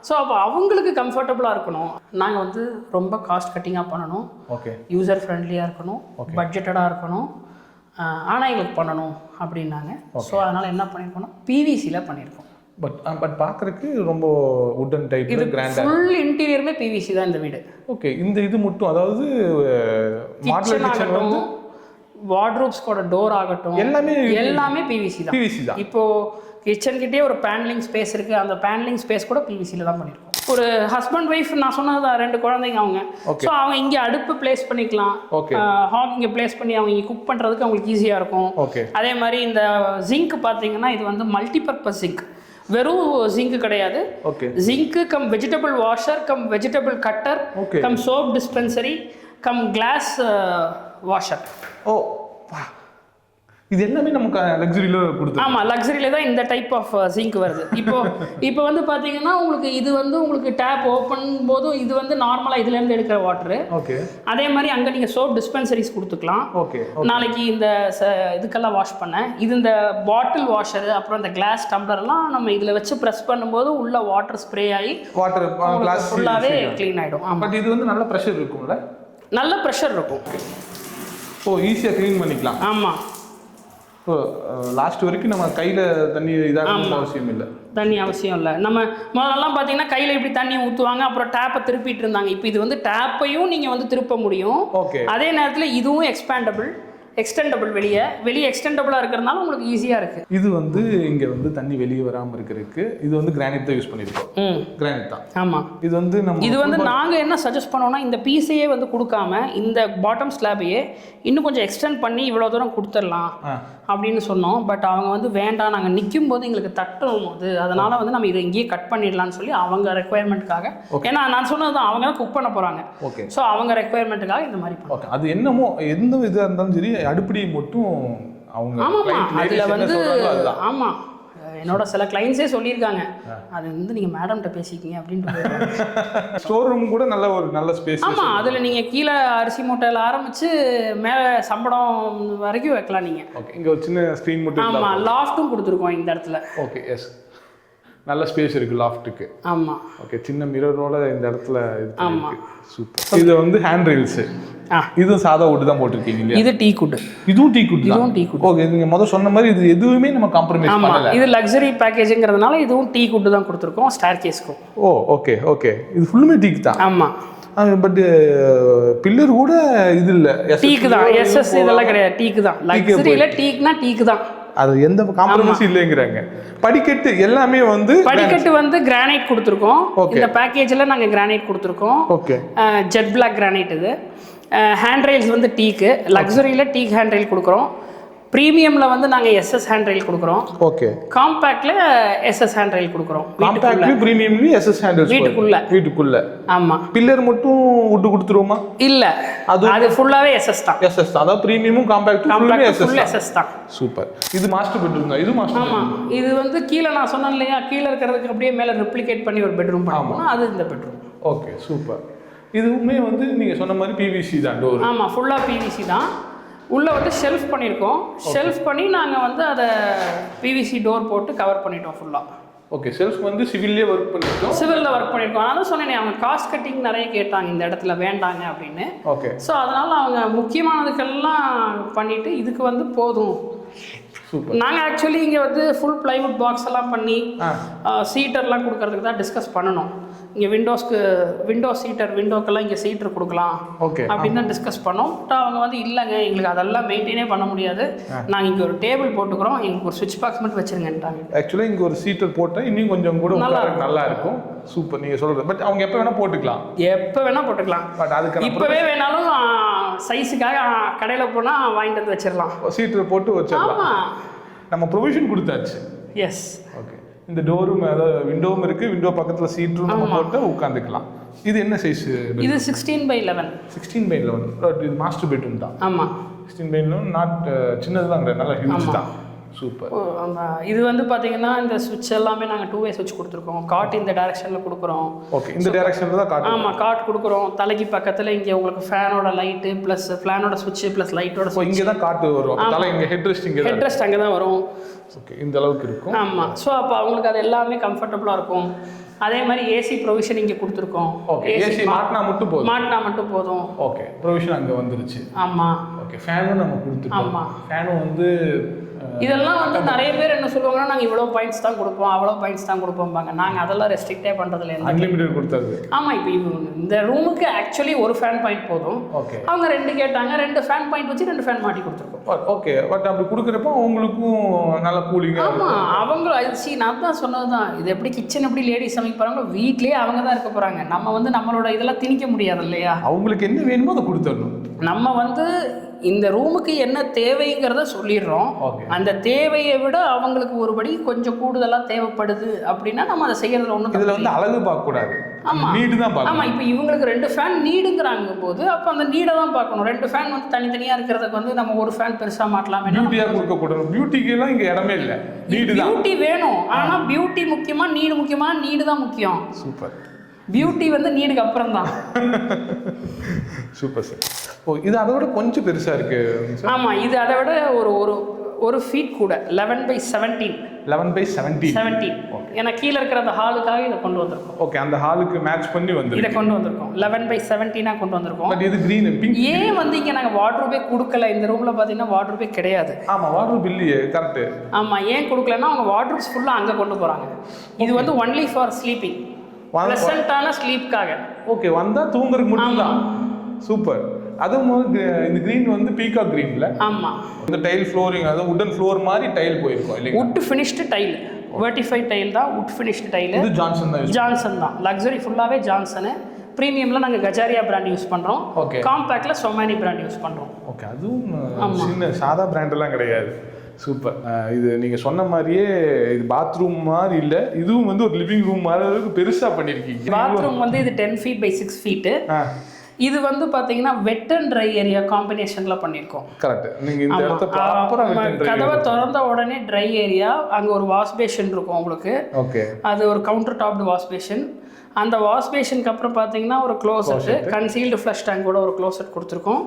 ஸோ அப்போ அவங்களுக்கு கம்ஃபர்டபுளாக இருக்கணும். நாங்கள் வந்து ரொம்ப காஸ்ட் கட்டிங்காக பண்ணணும், யூசர் ஃப்ரெண்ட்லியாக இருக்கணும், பட்ஜெட்டடாக இருக்கணும், ஆனால் எங்களுக்கு பண்ணணும் அப்படின்னாங்க. ஸோ அதனால் என்ன பண்ணியிருக்கோம்னா பிவிசியில் பண்ணியிருக்கோம். பட் பார்க்குறதுக்கு ரொம்ப வுடன் டைப், இது ஃபுல் இன்டீரியருமே பிவிசி தான் இந்த வீடு. ஓகே. இந்த இது மட்டும், அதாவது மாடலர் கிச்சன் வந்து வார்ட்ரோப்ஸ்கோட டோர் ஆகட்டும் எல்லாமே பிவிசி தான். இப்போ கிச்சன் கிட்டே ஒரு பேனலிங் ஸ்பேஸ் இருக்குது, அந்த பேனலிங் ஸ்பேஸ் கூட பிவிசியில் தான் பண்ணியிருக்கோம். ஒரு ஹஸ்பண்ட் ஒய்ஃப் நான் சொன்னது 2 குழந்தைங்க அவங்க. ஸோ அவங்க இங்கே அடுப்பு பிளேஸ் பண்ணிக்கலாம், ஹாட் இங்கே பிளேஸ் பண்ணி அவங்க இங்கே குக் பண்ணுறதுக்கு அவங்களுக்கு ஈஸியாக இருக்கும். அதே மாதிரி இந்த ஜிங்க் பார்த்தீங்கன்னா இது வந்து மல்டிபர்பஸ் ஜிங்க், வெறும் ஜிங்க் கிடையாது. Sink cum vegetable washer cum vegetable cutter cum soap dispensary cum glass washer. ஓ, இது எல்லாமே நமக்கு லக்ஸரியில் கொடுத்து. ஆமாம், லக்ஸரியில் தான் இந்த டைப் ஆஃப் சிங்க் வருது. இப்போ வந்து பார்த்தீங்கன்னா உங்களுக்கு இது வந்து உங்களுக்கு டேப் ஓப்பன் போதும் இது வந்து நார்மலாக இதுலேருந்து எடுக்கிற வாட்டரு. ஓகே. அதே மாதிரி அங்கே நீங்கள் சோப் டிஸ்பென்சரிஸ் கொடுத்துக்கலாம். ஓகே. நாளைக்கு இந்த இதுக்கெல்லாம் வாஷ் பண்ண இது இந்த பாட்டில் வாஷரு அப்புறம் இந்த கிளாஸ் டம்ளர்லாம் நம்ம இதில் வச்சு ப்ரெஸ் பண்ணும்போது உள்ள வாட்டர் ஸ்ப்ரே ஆகி வாட்டர் கிளாஸ் ஃபுல்லாகவே க்ளீன் ஆகிடும். பட் இது வந்து நல்ல ப்ரெஷர் இருக்கும்ல? நல்ல ப்ரெஷர் இருக்கும். ஓ, ஈஸியாக க்ளீன் பண்ணிக்கலாம். ஆமாம். ஸோ லாஸ்ட் வரைக்கும் நம்ம கையில் தண்ணி இதாக அவசியம் இல்லை, தண்ணி அவசியம் இல்லை. நம்ம முதல்லலாம் பார்த்தீங்கன்னா கையில் இப்படி தண்ணி ஊற்றுவாங்க, அப்புறம் டேப்பை திருப்பிட்டு இருந்தாங்க. இப்போ இது வந்து டேப்பையும் நீங்கள் வந்து திருப்ப முடியும். ஓகே. அதே நேரத்தில் இதுவும் எக்ஸ்டெண்டபிள் வெளியே எக்ஸ்டெண்டபிளாக இருக்கிறதுனால உங்களுக்கு ஈஸியாக இருக்குது. இது வந்து இங்கே வந்து தண்ணி வெளியே வராமல் இருக்கிறதுக்கு இது வந்து கிரானைட் தான் யூஸ் பண்ணியிருக்கோம். கிரானைட் தான். ஆமாம். இது வந்து நாங்கள் என்ன சஜஸ்ட் பண்ணோம்னா இந்த பீஸையே வந்து கொடுக்காம இந்த பாட்டம் ஸ்லாபையே இன்னும் கொஞ்சம் எக்ஸ்டெண்ட் பண்ணி இவ்வளோ தூரம் கொடுத்துடலாம் அப்படின்னு சொன்னோம். பட் அவங்க வந்து வேண்டாம், நாங்கள் நிற்கும் போது எங்களுக்கு தட்டும் போது அதனால் வந்து நம்ம இதை இங்கேயே கட் பண்ணிடலாம்னு சொல்லி அவங்க ரெக்குயர்மெண்ட்டுக்காக, ஏன்னா நான் சொன்னது தான் அவங்க தான் குக் பண்ண போகிறாங்க. ஓகே. ஸோ அவங்க ரெக்குயர்மெண்ட்டுக்காக இந்த மாதிரி ஓகே. அது என்னமோ எந்த இதாக இருந்தாலும் சரி அடுப்படி மட்டும் அவங்க. ஆமாம், அதில் வந்து ஆமாம் என்னோட சில கிளைண்ட்ஸே சொல்லியிருக்காங்க, அது வந்து நீங்கள் மேடம்கிட்ட பேசிக்கிங்க அப்படின்ட்டு. ஸ்டோர் ரூம் கூட நல்ல ஸ்பேஸ். ஆமாம், அதில் நீங்கள் கீழே அரிசி மூட்டையில் ஆரம்பித்து மேலே சம்பளம் வரைக்கும் வைக்கலாம் நீங்கள். ஓகே. இங்கே ஒரு சின்ன ஸ்க்ரீன் மட்டும். ஆமாம், லாஃப்ட்டும் கொடுத்துருக்கோம் இந்த இடத்துல. ஓகே. எஸ், நல்ல ஸ்பேஸ் இருக்குது லாஃப்ட்டுக்கு. ஆமாம். ஓகே. சின்ன மிரரோட இந்த இடத்துல. ஆமாம், சூப்பர். இது வந்து ஹேண்ட் ரெயில்ஸு. இது சாதா வுட் தான் போட்டுருக்கீங்க. இது டீ குட். இதுவும் டீ குட். ஓகே. நீங்க முதல்ல சொன்ன மாதிரி இது எதுவுமே நம்ம காம்ப்ரமைஸ் பண்ணல. இது லக்ஸரி பேக்கேஜ்ங்கிறதுனால இதுவும் டீ குட் தான் கொடுத்துருக்கோம் ஸ்டார் கேஸ்க்கும். ஓ, ஓகே ஓகே. இது ஃபுல்லுமே டீக் தான். ஆமாம். பட் பில்லர் கூட இது இல்ல, டீக்கு தான். எஸ்எஸ் இதெல்லாம் கிடையாது, டீக்கு தான். லக்ஸரியில டீக்னா டீக்கு தான், அது எந்த காம்ப்ரமைஸும் இல்லைங்கிறாங்க. படிக்கட்டு எல்லாமே வந்து கிரானைட் கொடுத்துருக்கோம். இந்த பேக்கேஜில் நாங்கள் கிரானைட் கொடுத்துருக்கோம். ஓகே. Jet black granite. இது ஹேண்ட் ரெயில்ஸ் வந்து டீக்கு. லக்ஸரியில் டீக் ஹேண்ட் ரெயில் கொடுக்குறோம். ப்ரீமியமில் வந்து நாங்கள் எஸ்எஸ் ஹேண்ட் ரெயில் கொடுக்குறோம். ஓகே. காம்பேக்டில் எஸ்எஸ் ஹேண்ட் ரெயில் கொடுக்குறோம். காம்பேக்ட்லி ப்ரீமியம்லி எஸ்எஸ் ஹேண்ட் ரெயில் வீட்டுக்குள்ள. ஆமாம். பில்லர் மட்டும் வுட் கொடுத்துருவோமா? இல்லை, அது ஃபுல்லாகவே எஸ்எஸ் தான். எஸ்எஸ் தான். அதாவது ப்ரீமியமும் காம்பேக்டும் எஸ்எஸ் தான். சூப்பர். இது மாஸ்டர் பெட்ரூம் தான். இது மாஸ்டர். ஆமாம். இது வந்து கீழே நான் சொன்னேன் இல்லையா, கீழே இருக்கிறதுக்கு அப்படியே மேலே ரெப்ளிகேட் பண்ணி ஒரு பெட்ரூம் பண்ணுவோம், அது இந்த பெட்ரூம். Okay, super. இதுவுமே வந்து நீங்க சொன்ன மாதிரி பிவிசி தான் டோர். ஆமா, ஃபுல்லா பிவிசி தான். உள்ள வந்து ஷெல்ஃப் பண்ணியிருக்கோம். ஷெல்ஃப் பண்ணி நாங்க வந்து அதை பிவிசி டோர் போட்டு கவர் பண்ணிட்டோம் ஃபுல்லா. ஓகே, செல்ஃப் வந்து சிவில்லே ஒர்க் பண்ணிருக்கோம். சிவில்ல ஒர்க் பண்ணியிருக்கோம். அதான் சொன்னேனே, அவங்க காஸ்ட் கட்டிங் நிறைய கேட்டாங்க இந்த இடத்துல வேண்டாங்க அப்படின்னு. ஓகே. ஸோ அதனால அவங்க முக்கியமானதுக்கெல்லாம் பண்ணிட்டு இதுக்கு வந்து போதும். நாங்கள் ஆக்சுவலி இங்கே வந்து ஃபுல் பிளைவுட் பாக்ஸ் எல்லாம் பண்ணி சீட்டர்லாம் கொடுக்கறதுக்கு தான் டிஸ்கஸ் பண்ணணும். இங்கே விண்டோ சீட்டர், விண்டோக்கெல்லாம் இங்கே சீட்டர் கொடுக்கலாம் அப்படின்னு தான் டிஸ்கஸ் பண்ணோம். பட் அவங்க வந்து இல்லைங்க, எங்களுக்கு அதெல்லாம் மெயின்டைனே பண்ண முடியாது, நாங்கள் இங்கே ஒரு டேபிள் போட்டுக்கிறோம், எங்களுக்கு ஒரு சுவிட்ச் பாக்ஸ் மட்டும் வச்சுருங்கன்ட்டாங்க. ஆக்சுவலாக இங்கே ஒரு சீட்டர் போட்டால் இன்னும் கொஞ்சம் கூட நல்லா இருக்கும். சூப்பர் நீங்கள் சொல்கிறது. பட் அவங்க எப்போ வேணால் போட்டுக்கலாம். பட் அதுக்கு இப்போவே வேணாலும் சைஸுக்காக கடையில் போனால் வாங்கிட்டு வந்து வச்சிடலாம். சீட்டர் போட்டு வச்சிடலாம். நம்ம ப்ரொவிஷன் கொடுத்தாச்சு. எஸ். ஓகே. இந்த டோரும் அதாவது விண்டோவும் இருக்குது, விண்டோ பக்கத்தில் சீட்டும் நம்ம போட்டு உட்காந்துக்கலாம். இது என்ன சைஸ்? இது 16x11. 16x11. இது மாஸ்டர் பெட்ரூம் தான். ஆமாம். 16x11 நாட் சின்னது தான், நல்லா ஹியூஜ் தான். சூப்பர். இது வந்து பார்த்தீங்கன்னா இந்த சுவிட்ச் எல்லாமே நாங்கள் 2-way சுவிட்ச் கொடுத்துருக்கோம். காட் இந்த டைரக்ஷனில் கொடுக்குறோம். ஓகே, இந்த டைரக்ஷனில் தான் காட். ஆமாம், காட் கொடுக்குறோம். தலைக்கு பக்கத்தில் இங்கே உங்களுக்கு ஃபேனோட லைட்டு ப்ளஸ் ஃபேனோட சுவிட்ச் ப்ளஸ் லைட்டோட. ஸோ இங்கே தான் காட்டு வரும். தலை இங்கே ஹெட்ரெஸ்ட் அங்கே தான் வரும். ஓகே, இந்த அளவுக்கு இருக்கும். ஆமாம். ஸோ அப்போ அவங்களுக்கு அது எல்லாமே கம்ஃபர்டபுளாக இருக்கும். அதே மாதிரி ஏசி ப்ரொவிஷன் இங்கே கொடுத்துருக்கோம். ஓகே, ஏசி மாட்டினா மட்டும் போதும். ஓகே, ப்ரொவிஷன் அங்கே வந்துருச்சு. ஆமாம். ஓகே, ஃபேனும் நம்ம கொடுத்துருக்கோம். ஆமாம், ஃபேனும் வந்து இதெல்லாம் வந்து நிறைய பேர் என்ன சொல்லுவாங்கன்னா, நாங்கள் இவ்வளோ பாயிண்ட்ஸ் தான் கொடுப்போம், அவ்வளோ பாயிண்ட்ஸ் தான் கொடுப்போம்பாங்க. நாங்கள் அதெல்லாம் ரெஸ்ட்ரிக்டே பண்ணுறதுல அன்லிமிட்டட் கொடுத்தாரு. ஆமாம். இப்போ இந்த ரூமுக்கு ஆக்சுவலி ஒரு ஃபேன் பாயிண்ட் போதும். ஓகே. அவங்க 2 கேட்டாங்க, 2 ஃபேன் பாயிண்ட் வச்சு 2 ஃபேன் மாட்டி கொடுத்துருக்கோம். ஓகே. பட் அப்படி கொடுக்குறப்போ அவங்களுக்கும் நல்ல கூலிங்காக. ஆமாம், அவங்க நான் தான் சொன்னது தான். இது எப்படி கிச்சன் எப்படி லேடிஸ் சமைப்பாங்களோ வீட்லேயே அவங்க தான் இருக்க போகிறாங்க. நம்ம வந்து நம்மளோட இதெல்லாம் திணிக்க முடியாது இல்லையா? அவங்களுக்கு என்ன வேணுமோ அதை கொடுத்துடணும். நம்ம வந்து இந்த ரூமுக்கு என்ன தேவைங்கிறத சொல்லிடுறோம். அந்த தேவையை விட அவங்களுக்கு ஒருபடி கொஞ்சம் கூடுதலாக தேவைப்படுது அப்படின்னா நம்ம அதை செய்யறதுல ஒன்றும். இதில் வந்து அழகு பார்க்கக்கூடாது. ஆமாம், நீடு தான் பார்க்கணும். ஆமாம். இப்போ இவங்களுக்கு 2 ஃபேன் நீடுங்கிறாங்க போது அப்போ அந்த நீடை தான் பார்க்கணும். 2 ஃபேன் வந்து தனித்தனியாக இருக்கிறதுக்கு வந்து நம்ம ஒரு ஃபேன் பெருசாக மாட்டலாம். பியூட்டியாக கொடுக்கக்கூடாது. பியூட்டிக்கெல்லாம் இங்கே இடமே இல்லை. நீடு தான். பியூட்டி வேணும், ஆனால் பியூட்டி முக்கியமாக நீடு முக்கியமாக? நீடு தான் முக்கியம். சூப்பர். பியூட்டி வந்து நீடுக்கு அப்புறம் தான். Super sir. ஓ, இது அதை விட கொஞ்சம் பெருசாக இருக்கு. ஆமாம், இது அதை விட ஒரு ஃபீட் கூட. 11x17. 11x17. ஏன்னா கீழே இருக்கிற அந்த ஹாலுக்காக இதை கொண்டு வந்திருக்கோம். ஓகே, அந்த ஹாலுக்கு மேட்ச் பண்ணி வந்து இதை கொண்டு வந்திருக்கோம். 11x17 கொண்டு வந்திருக்கோம். பட் இது கிரீன் பிங்க். ஏன் வந்து இங்கே நாங்கள் வார்ட்ரோபே கொடுக்கல? இந்த ரூமில் பார்த்தீங்கன்னா வார்ட்ரோபே கிடையாது. ஆமாம், வார்ட்ரோப் இல்லையே. கரெக்ட். ஆமாம், ஏன் கொடுக்கலன்னா அவங்க வார்ட்ரோப்ஸ் ஃபுல்லாக அங்கே கொண்டு போகிறாங்க. இது வந்து ஒன்லி ஃபார் ஸ்லீப்பிங், ப்ளசன்ட்டான ஸ்லீப்காக. ஓகே, வந்தால் தூங்குறதுக்கு மட்டும்தான். சூப்பர். அதுவும் இந்த கிரீன் வந்து பீகாக் கிரீன்ல. ஆமாம். இந்த டைல் ஃப்ளோரிங், அதாவது வுடன் ஃப்ளோர் மாதிரி டைல் போயிருக்கும் இல்லையா? Wood finished tile, vitrified tile தான். Wood finished tile. இது ஜான்சன் தான். லக்ஸரி ஃபுல்லாகவே ஜான்சனு. ப்ரீமியமில் நாங்கள் கஜாரியா பிராண்ட் யூஸ் பண்ணுறோம். ஓகே. காம்பேக்டில் சொமானி பிராண்ட் யூஸ் பண்ணுறோம். ஓகே, அதுவும் சின்ன சாதா பிராண்டெல்லாம் கிடையாது. சூப்பர். இது நீங்கள் சொன்ன மாதிரியே இது பாத்ரூம் மாதிரி இல்லை, இதுவும் வந்து ஒரு லிவிங் ரூம் மாதிரி அளவுக்கு பெருசாக பண்ணியிருக்கீங்க. பாத்ரூம் வந்து இது 10 feet by 6 feet. இது வந்து பார்த்தீங்கன்னா வெட் அண்ட் ட்ரை ஏரியா காம்பினேஷனில் பண்ணியிருக்கோம். கரெக்ட். நீங்கள் இந்த இடத்த ப்ராப்பராக வெட் அண்ட் ட்ரை. கதவை திறந்த உடனே ட்ரை ஏரியா, அங்கே ஒரு வாஷ் பேஷன் இருக்கும் உங்களுக்கு. ஓகே. அது ஒரு கவுண்டர் டாப்டு வாஷ் பேஷன். அந்த வாஷ் பேஷனுக்கு அப்புறம் பார்த்தீங்கன்னா ஒரு க்ளோசெட், கன்சீல்டு ஃப்ளஷ் டேங்கோட ஒரு க்ளோசெட் கொடுத்துருக்கோம்.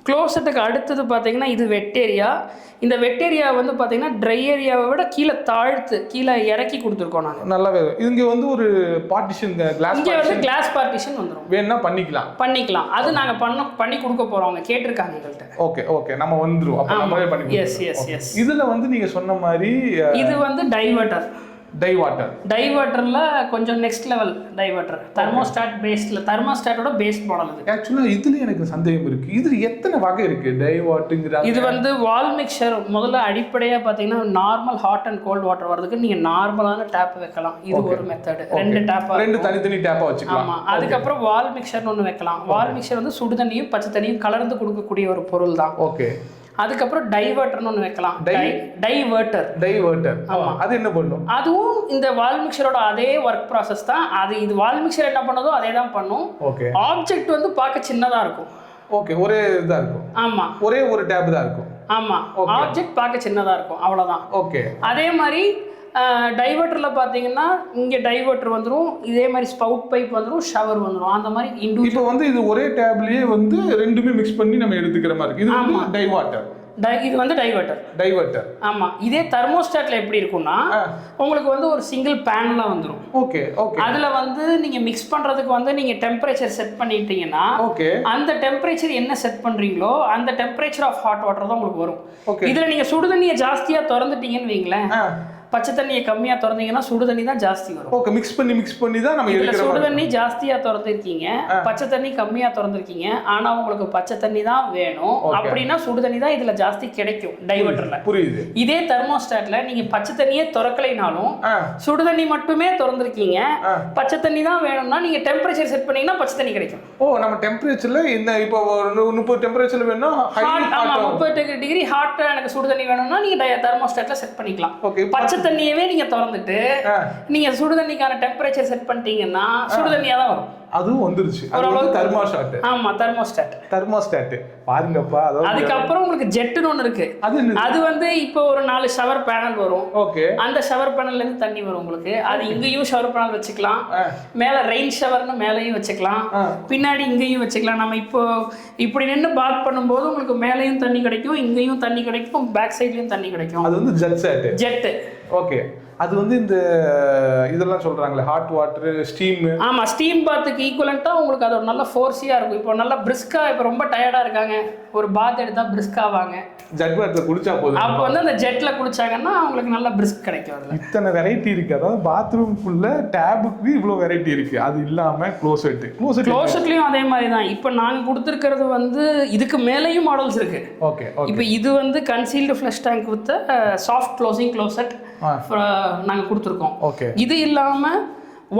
க்ளோசெட்டுக்கு அடுத்தது பார்த்தீங்கன்னா இது வெட் ஏரியா. இந்த வெட் ஏரியா வந்து பார்த்தீங்கன்னா ட்ரை ஏரியாவை விட கீழே இறக்கி கொடுத்துருக்கோம் நாங்கள். நல்லாவே. இங்கே வந்து ஒரு பார்ட்டிஷன், கிளாஸ். இங்கே வந்து கிளாஸ் பார்ட்டிஷன் வந்துடும். வேணா பண்ணிக்கலாம். அது நாங்கள் பண்ணி கொடுக்க போகிறோம். அவங்க கேட்டிருக்காங்க எங்கள்கிட்ட. ஓகே, நம்ம வந்துடும். அப்போ நம்மளே பண்ணி. எஸ். இதில் வந்து நீங்கள் சொன்ன மாதிரி இது வந்து டைவர்ட்டரில் கொஞ்சம் நெக்ஸ்ட் லெவல் டைவர்ட்டர். தெர்மோஸ்டாட்டோட பேஸ்ட் மாடல் இது. ஆக்சுவலாக இதில் எனக்கு சந்தேகம் இருக்குது. இதில் எத்தனை வகை இருக்குது டைவர்ட்டுங்கிறாங்க? இது வந்து வால் மிக்சர். முதல்ல அடிப்படையாக பார்த்தீங்கன்னா normal hot and cold water வரதுக்கு நீங்கள் நார்மலான டேப் வைக்கலாம். இது ஒரு மெத்தடு. 2 தனித்தனி டேப்பாக வச்சுக்கலாம். ஆமாம். அதுக்கப்புறம் வால் மிக்சர்னு ஒன்று வைக்கலாம். வால் மிக்சர் வந்து சுடு தண்ணியும் பச்சை தண்ணியும் கலந்து கொடுக்கக்கூடிய ஒரு பொருள் தான். ஓகே. அதுக்கப்புறம் டைவர்ட்டர்னு ஒன்று வைக்கலாம். டைவர்ட்டர். ஆமாம். அது என்ன பண்ணும்? அதுவும் இந்த வால் மிக்சரோட அதே ஒர்க் ப்ராசஸ் தான். இது வால் மிக்சர் என்ன பண்ணதோ அதே தான் பண்ணும். ஓகே. ஆப்ஜெக்ட் வந்து பார்க்க சின்னதாக இருக்கும். ஓகே, ஒரே இதாக இருக்கும். ஆமாம், ஒரே ஒரு டேப் தான் இருக்கும். ஆமாம். ஆப்ஜெக்ட் பார்க்க சின்னதாக இருக்கும், அவ்வளோதான். ஓகே. அதே மாதிரி டைவர்ட்டரில் பார்த்தீங்கன்னா இங்கே டைவர்ட்டர் வந்துடும், இதே மாதிரி ஸ்பவுட் பைப் வந்துடும், ஷவர் வந்துடும். அந்த மாதிரி இப்போ வந்து இது ஒரே டேப்லயே வந்து ரெண்டுமே மிக்ஸ் பண்ணி நம்ம எடுத்துக்கிற மாதிரி இருக்கு. இது வந்து டைவாட்டர், இது வந்து டைவர்ட்டர். ஆமா, இதே தெர்மோஸ்டாட்ல எப்படி இருக்கும்னா உங்களுக்கு வந்து ஒரு சிங்கிள் பேனலா வந்துடும். Okay okay. அதுல வந்து நீங்க மிக்ஸ் பண்றதுக்கு வந்து நீங்க டெம்பரேச்சர் செட் பண்ணிட்டீங்கன்னா அந்த டெம்பரேச்சர் என்ன செட் பண்றீங்களோ அந்த டெம்பரேச்சர் ஆஃப் ஹாட் வாட்டர் தான் உங்களுக்கு வரும். இதுல நீங்க சுடு தண்ணியை ஜாஸ்தியா திறந்துட்டீங்கன்னு வைங்களேன், பச்சை தண்ணியை கம்மியாக திறந்தீங்கன்னா சுடு தண்ணி தான் ஜாஸ்தி வரும். ஓகே, மிக்ஸ் பண்ணி தான் நம்ம இதில் சுடு தண்ணி ஜாஸ்தியாக திறந்துருக்கீங்க, பச்சை தண்ணி கம்மியாக திறந்துருக்கீங்க, ஆனால் உங்களுக்கு பச்சை தண்ணி தான் வேணும் அப்படின்னா சுடு தண்ணி தான் இதில் ஜாஸ்தி கிடைக்கும் டைவர்ட்டரில். புரியுது. இதே தெர்மோஸ்டாட்ல நீங்கள் பச்சை தண்ணியே திறக்கலைனாலும் சுடு தண்ணி மட்டுமே திறந்துருக்கீங்க, பச்சை தண்ணி தான் வேணும்னா நீங்கள் டெம்பரேச்சர் செட் பண்ணீங்கன்னா பச்சை தண்ணி கிடைக்கும். நம்ம டெம்பரேச்சர்ல இந்த இப்போ 30 டெம்பரேச்சர்ல வேணும்னா 30 டிகிரி ஹாட் எனக்கு சுடு தண்ணி வேணும்னா நீங்கள் தெர்மோஸ்டாட்ல செட் பண்ணிக்கலாம். பச்சை தண்ணியவே நீங்க திறந்துட்டு நீங்க சுடு தண்ணிக்கான டெம்பரேச்சர் செட் பண்ணிட்டீங்கன்னா சுடு தண்ணியா தான் வரும். அதுவும் வந்துருச்சு. அது வந்து தெர்மோஸ்டாட். ஆமா, தெர்மோஸ்டாட் பாருங்கப்பா. அதுக்கப்புறம் உங்களுக்கு ஜெட்னு ஒன்று இருக்கு. அது வந்து இப்போ ஒரு 4 ஷவர் பேனல் வரும். ஓகே, அந்த ஷவர் பேனல்ல இருந்து தண்ணி வரும் உங்களுக்கு. அது இங்கேயும் ஷவர் பேனல் வச்சுக்கலாம், மேல ரெயின் ஷவர்னு மேலேயும் வச்சுக்கலாம், பின்னாடி இங்கேயும் வச்சுக்கலாம். நம்ம இப்போ இப்படி நின்று பாத் பண்ணும்போது உங்களுக்கு மேலேயும் தண்ணி கிடைக்கும், இங்கேயும் தண்ணி கிடைக்கும், பேக் சைட்லயும் தண்ணி கிடைக்கும். அது வந்து ஜெட். ஓகே, அது வந்து இந்த இதெல்லாம் சொல்றாங்களே ஹாட் வாட்டர், ஸ்டீம். ஆமா, ஸ்டீம் பாத்துக்கு ஈக்குவலண்டா உங்களுக்கு அது ஒரு நல்ல ஃபோர்ஸியா இருக்கும். இப்போ நல்லா பிரிஸ்கா, இப்போ ரொம்ப டயர்டா இருக்காங்க, ஒரு பாத் எடுத்தா பிரிஸ்க் ஆவாங்க, ஜெட் வாட்டர்ல குளிச்சா போதும். அப்போ வந்து அந்த ஜெட்ல குளிச்சாங்கன்னா அவங்களுக்கு நல்ல பிரிஸ்க் கிடைக்கும். அதுல இத்தனை வெரைட்டி இருக்கு. அதாவது பாத்ரூம்குள்ள டேபுக்கு இவ்வளவு வெரைட்டி இருக்கு. அது இல்லாம க்ளோசெட்லயும் அதே மாதிரி தான். இப்போ நாங்க கொடுத்துருக்கிறது வந்து இதுக்கு மேலேயும் மாடல்ஸ் இருக்கு. ஓகே, இப்போ இது வந்து concealed flush tank with soft closing closet நாங்கள் கொடுத்துருக்கோம். ஓகே, இது இல்லாமல்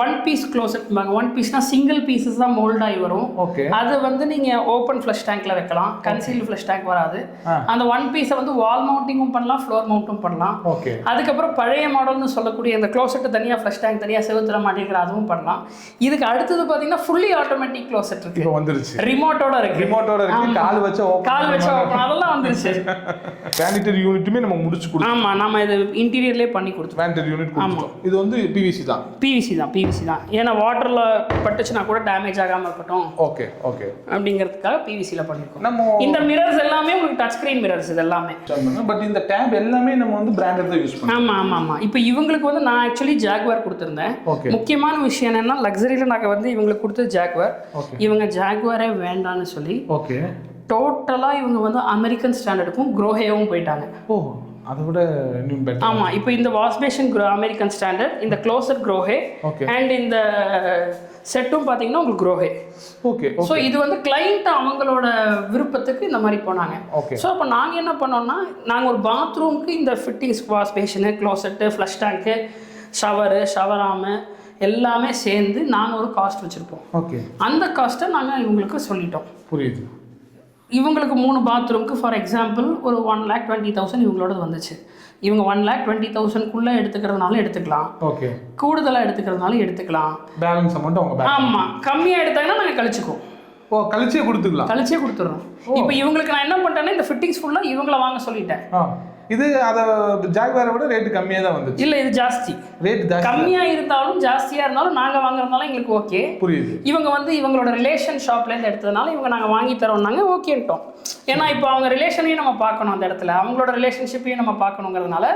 1 பீஸ் க்ளோசெட். 1 பீஸ்னா சிங்கிள் பீசஸ் தான் மோல்ட் ஆகி வரும். ஓகே, அது வந்து நீங்கள் ஓப்பன் ஃப்ளஷ் டேங்க்ல வைக்கலாம், கன்சீல்டு ஃப்ளஷ் டேங்க் வராது. அந்த 1 பீஸை வந்து வால் மவுண்டிங்கும் பண்ணலாம், ஃப்ளோர் மவுண்ட்டும் பண்ணலாம். ஓகே, அதுக்கப்புறம் பழைய மாடல்னு சொல்லக்கூடிய இந்த க்ளோசெட் தனியாக ஃப்ளஷ் டேங்க் தனியாக செவுத்துல மாட்டிக்கிற அதுவும் பண்ணலாம். இதுக்கு அடுத்தது பார்த்தீங்கன்னா ஃபுல்லி ஆட்டோமேட்டிக் க்ளோசெட் இருக்கு. இப்போ வந்துருச்சு, ரிமோட்டோட இருக்கு, கால் வச்சு ஓப்பன் அதெல்லாம் வந்துருச்சு. சானிட்டரி யூனிட்டுமே நம்ம முடிச்சு கொடுத்தோம். ஆமா, நம்ம இது இன்டீரியர்லேயே பண்ணி கொடுத்தோம். சானிட்டரி யூனிட் கொடுத்தோம். இது வந்து பிவிசி தான். ஏன்னா வாட்டர்ல பட்டுச்சுன்னா கூட டேமேஜ் ஆகாம இருக்கட்டும். ஓகே ஓகே, அப்படிங்கிறதுக்காக பிவிசில பண்ணிருக்கோம். நம்ம இந்த மிரர்ஸ் எல்லாமே உங்களுக்கு டச் ஸ்கிரீன் மிரர்ஸ் இது எல்லாமே. பட் இந்த டேப் எல்லாமே நம்ம வந்து பிராண்டட் தான் யூஸ் பண்ணுவோம். ஆமா. இப்போ இவங்களுக்கு வந்து நான் ஆக்சுவலி ஜாகுவார் கொடுத்துருந்தேன். முக்கியமான விஷயம் என்னன்னா லக்ஸரியில நாங்கள் வந்து இவங்களுக்கு கொடுத்தது ஜாகுவார். இவங்க ஜாகுவாரே வேண்டான்னு சொல்லி ஓகே டோட்டலா இவங்க வந்து அமெரிக்கன் ஸ்டாண்டர்டுக்கும் க்ரோஹேவும் போயிட்டாங்க. ஓ, அதை விட இன்னும் பெட்டர். ஆமா, இப்போ இந்த வாஷ் பேஷன் அமெரிக்கன் ஸ்டாண்டர்ட், இந்த க்ளோசெட் க்ரோஹே, அண்ட் இந்த செட்டும் பார்த்தீங்கன்னா உங்களுக்கு க்ரோஹே. ஓகே, ஸோ இது வந்து கிளைண்ட் அவங்களோட விருப்பத்துக்கு இந்த மாதிரி போனாங்க. ஓகே, ஸோ அப்போ நாங்கள் என்ன பண்ணோம்னா, நாங்கள் ஒரு பாத்ரூமுக்கு இந்த fittings wash basin, closet, flush tank, shower ஆமு எல்லாமே சேர்ந்து நாங்கள் ஒரு காஸ்ட் வச்சுருப்போம். ஓகே, அந்த காஸ்ட்டை நாங்கள் இவங்களுக்கு சொல்லிட்டோம். புரியுது. இவங்களுக்கு 3 பாத்ரூமுக்கு ஃபார் எக்ஸாம்பிள் ஒரு 1,20,000 இவங்களோட வந்துச்சு. இவங்க 1,20,000க்குள்ளே எடுத்துக்கிறதுனால எடுத்துக்கலாம், ஓகே, கூடுதலாக எடுத்துக்கிறதுனால எடுத்துக்கலாம். பேலன்ஸ் அமௌண்ட் அவங்க ஆமாம், கம்மியாக எடுத்தாங்கன்னா நாங்கள் கழிச்சுக்குவோம். ஓ, கழிச்சே கொடுத்துடுறோம். இப்போ இவங்களுக்கு நான் என்ன பண்ணிட்டேன்னா இந்த ஃபிட்டிங்ஸ் ஃபுல்லாக இவங்கள வாங்க சொல்லிட்டேன். இது அதை ஜாகுவாரை விட ரேட்டு கம்மியாக தான் வந்துச்சு. இல்லை, இது ஜாஸ்தி. ரேட் கம்மியாக இருந்தாலும் ஜாஸ்தியாக இருந்தாலும் நாங்கள் வாங்குறதுனால எங்களுக்கு ஓகே. புரியுது. இவங்க வந்து இவங்களோட ரிலேஷன் ஷாப்லேருந்து எடுத்ததுனால இவங்க நாங்கள் வாங்கி தரோம்னாங்க, ஓகேன்ட்டோம். ஏன்னா இப்போ அவங்க ரிலேஷனையும் நம்ம பார்க்கணும், அந்த இடத்துல அவங்களோட ரிலேஷன்ஷிப்பையும் நம்ம பார்க்கணுங்கிறதுனால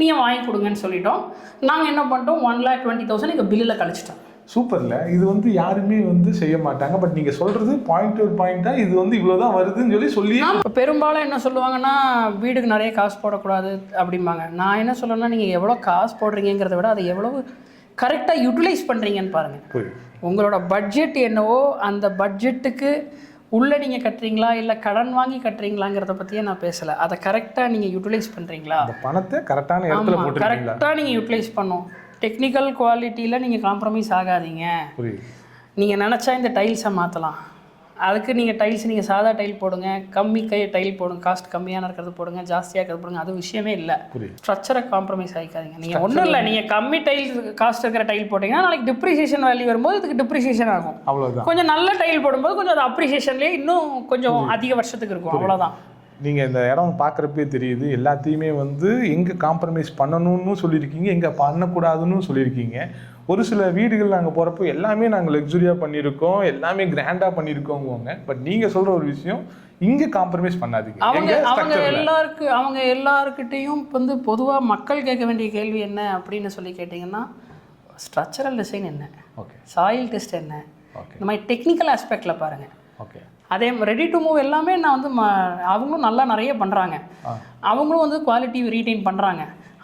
நீங்கள் வாங்கி கொடுங்கன்னு சொல்லிட்டோம். நாங்கள் என்ன பண்ணிட்டோம், 1,20,000 எங்கள் பில்லில் கழிச்சிட்டோம். சூப்பர்ல. இது வந்து யாருமே வந்து செய்ய மாட்டாங்க. பட் நீங்க சொல்றது பாயிண்ட் டு பாயிண்டா இது வந்து இவ்வளவுதான் வருதுன்னு சொல்லி பெரும்பாலும் என்ன சொல்லுவாங்கன்னா, வீடுக்கு நிறைய காசு போடக்கூடாது அப்படிம்பாங்க. நான் என்ன சொல்லுவேன்னா, நீங்கள் எவ்வளோ காசு போடுறீங்கிறத விட அதை எவ்வளவு கரெக்டாக யூட்டிலைஸ் பண்ணுறீங்கன்னு பாருங்கள். உங்களோட பட்ஜெட் என்னவோ அந்த பட்ஜெட்டுக்கு உள்ளே நீங்கள் கட்டுறீங்களா இல்லை கடன் வாங்கி கட்டுறீங்களாங்கிறத பற்றியே நான் பேசலை. அதை கரெக்டாக நீங்கள் யூட்டிலைஸ் பண்ணுறீங்களா, பணத்தை கரெக்டான இடத்துல போட்டு கரெக்டாக நீங்கள் யூட்டிலைஸ் பண்ணும். டெக்னிக்கல் குவாலிட்டியில் நீங்கள் காம்ப்ரமைஸ் ஆகாதீங்க. நீங்கள் நினச்சா இந்த டைல்ஸை மாற்றலாம். அதுக்கு நீங்கள் டைல்ஸ் நீங்கள் சாதா டைல் போடுங்க, டைல் போடுங்க, காஸ்ட் கம்மியான இருக்கிறது போடுங்க, ஜாஸ்தியாக இருக்கிறது போடுங்க, அது விஷயமே இல்லை. ஸ்ட்ரக்சரை காம்ப்ரமைஸ் ஆகிக்காதீங்க. நீங்கள் ஒன்றும் இல்லை, நீங்கள் கம்மி டைல் காஸ்ட் இருக்கிற டைல் போட்டிங்கன்னா நாளைக்கு டிப்ரிசியேஷன் வேல்யூ வரும்போது இதுக்கு டிப்ரிசியேஷன் ஆகும். அவ்வளோதான். கொஞ்சம் நல்ல டைல் போடும்போது கொஞ்சம் அது அப்ரிசியேஷன்லேயே இன்னும் கொஞ்சம் அதிக வருஷத்துக்கு இருக்கும். அவ்வளோதான். நீங்கள் இந்த இடம் பார்க்குறப்பே தெரியுது, எல்லாத்தையுமே வந்து எங்கே காம்ப்ரமைஸ் பண்ணணும்னு சொல்லியிருக்கீங்க, எங்கே பண்ணக்கூடாதுன்னு சொல்லியிருக்கீங்க. ஒரு சில வீடுகள் நாங்கள் போகிறப்போ எல்லாமே நாங்கள் லக்ஸுரியாக பண்ணியிருக்கோம், எல்லாமே கிராண்டாக பண்ணியிருக்கோங்குவாங்க. பட் நீங்கள் சொல்கிற ஒரு விஷயம், இங்கே காம்ப்ரமைஸ் பண்ணாதீங்க. அவங்க எல்லாருக்கிட்டையும் வந்து பொதுவாக மக்கள் கேட்க வேண்டிய கேள்வி என்ன அப்படின்னு சொல்லி கேட்டிங்கன்னா, ஸ்ட்ரக்சரல் டிசைன் என்ன, ஓகே, சாயில் டெஸ்ட் என்ன, ஓகே, இந்த மாதிரி டெக்னிக்கல் ஆஸ்பெக்டில் பாருங்கள். ஓகே. அதே ரெடி டு மூவ் எல்லாமே நான் வந்து அவங்களும் நல்லா நிறைய பண்ணுறாங்க, அவங்களும் வந்து குவாலிட்டி ரீட்டைன் பண்ணுறாங்க.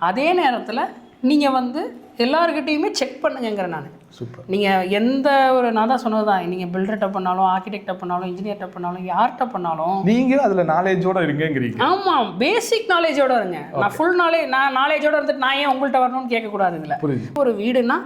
அதே நேரத்தில் நீங்கள் வந்து எல்லாருக்கிட்டையுமே செக் பண்ணுங்கிறேன் நான். சூப்பர். நீங்கள் எந்த ஒரு, நான் தான் சொன்னது தான், நீங்கள் பில்டர்கிட்ட பண்ணாலும், ஆர்கிடெக்டை பண்ணாலும், இன்ஜினியர்கிட்ட பண்ணாலும், யார்கிட்ட பண்ணாலும் நீங்கள் அதில் நாலேஜோடு இருங்கங்கிறீங்க. ஆமாம், பேசிக் நாலேஜோட இருங்க. நான் ஃபுல் நாலேஜோட இருந்துட்டு நான் ஏன் உங்கள்கிட்ட வரணும்னு கேட்கக்கூடாது. இதில் ஒரு வீடுனா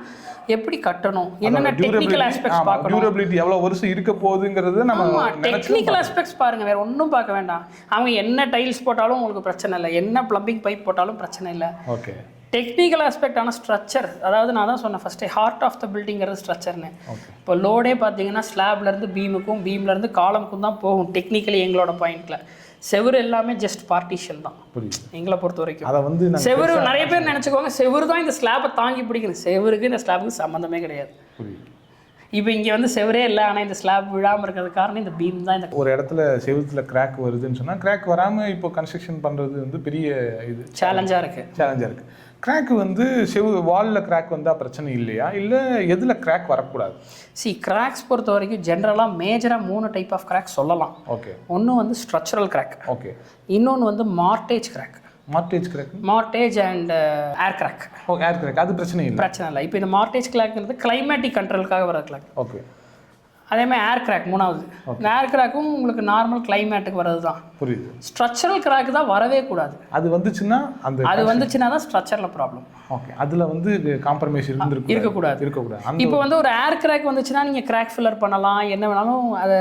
எப்படி கட்டணும், என்னென்ன டெக்னிக்கல் ஆஸ்பெக்ட்ஸ் பார்க்கணும், டியூரபிலிட்டி எவ்வளோ வருஷம் இருக்க போகுதுங்கிறது நம்ம டெக்னிக்கல் ஆஸ்பெக்ட்ஸ் பாருங்க, வேற ஒன்றும் பார்க்க வேண்டாம். அவங்க என்ன டைல்ஸ் போட்டாலும் உங்களுக்கு பிரச்சனை இல்லை, என்ன பிளம்பிங் பைப் போட்டாலும் பிரச்சனை இல்லை. ஓகே. டெக்னிக்கல் ஆஸ்பெக்டான ஸ்ட்ரக்சர், அதாவது நான் தான் சொன்னேன் ஃபஸ்ட்டு, ஹார்ட் ஆஃப் த பில்டிங்கிறது ஸ்ட்ரக்சர்னு. இப்போ லோடே பார்த்தீங்கன்னா ஸ்லாப்லேருந்து பீமுக்கும், பீம்லேருந்து காலமுக்கும் தான் போகும். டெக்னிக்கலி எங்களோட பாயிண்டில் செவுரு எல்லாமே ஜஸ்ட் பார்ட்டிஷன் தான் எங்களை பொறுத்த வரைக்கும். அதை வந்து செவுரு நிறைய பேர் நினச்சிக்கோங்க, செவுரு தான் இந்த ஸ்லாப்பை தாங்கி பிடிக்கணும். செவருக்கு இந்த ஸ்லாப்புக்கு சம்மந்தமே கிடையாது. இப்போ இங்கே வந்து செவரே இல்லை, ஆனால் இந்த ஸ்லாப் விழாமல் இருக்கிறது காரணம் இந்த பீம் தான். இந்த ஒரு இடத்துல செவுத்துல கிராக் வருதுன்னு சொன்னால், கிராக் வராமல் இப்போ கன்ஸ்ட்ரக்ஷன் பண்ணுறது வந்து பெரிய இது சேலஞ்சாக இருக்குது. கிராக் வந்து வாலில் கிராக் வந்தால் பிரச்சனை இல்லையா, இல்லை எதில் கிராக் வரக்கூடாது? கிராக்ஸ் பொறுத்த வரைக்கும் ஜென்ரலாக மேஜராக 3 டைப் ஆஃப் கிராக் சொல்லலாம். ஓகே. ஒன்று வந்து ஸ்ட்ரக்சரல் கிராக், ஓகே. இன்னொன்று வந்து mortgage crack. Mortgage and air crack. Air crack அது பிரச்சனை இல்லை. இப்போ இந்த மார்டேஜ் கிராக்ங்கிறது கிளைமேட்டிக் கண்ட்ரோலுக்காக வர கிராக். ஓகே. அதே மாதிரி ஏர் கிராக் மூணாவது. இந்த ஏர் கிராக்கும் உங்களுக்கு நார்மல் கிளைமேட்டுக்கு வர்றது தான். புரியுது. ஸ்ட்ரக்சரல் கிராக் தான் வரவே கூடாது. அது வந்துச்சுன்னா தான் ஸ்ட்ரக்சரில் ப்ராப்ளம். ஓகே. அதில் வந்து காம்ப்ரமைஸ் இருக்கக்கூடாது. இப்போ வந்து ஒரு ஏர் கிராக் வந்துச்சுன்னா நீங்கள் கிராக் ஃபில்லர் பண்ணலாம், என்ன வேணாலும் அதை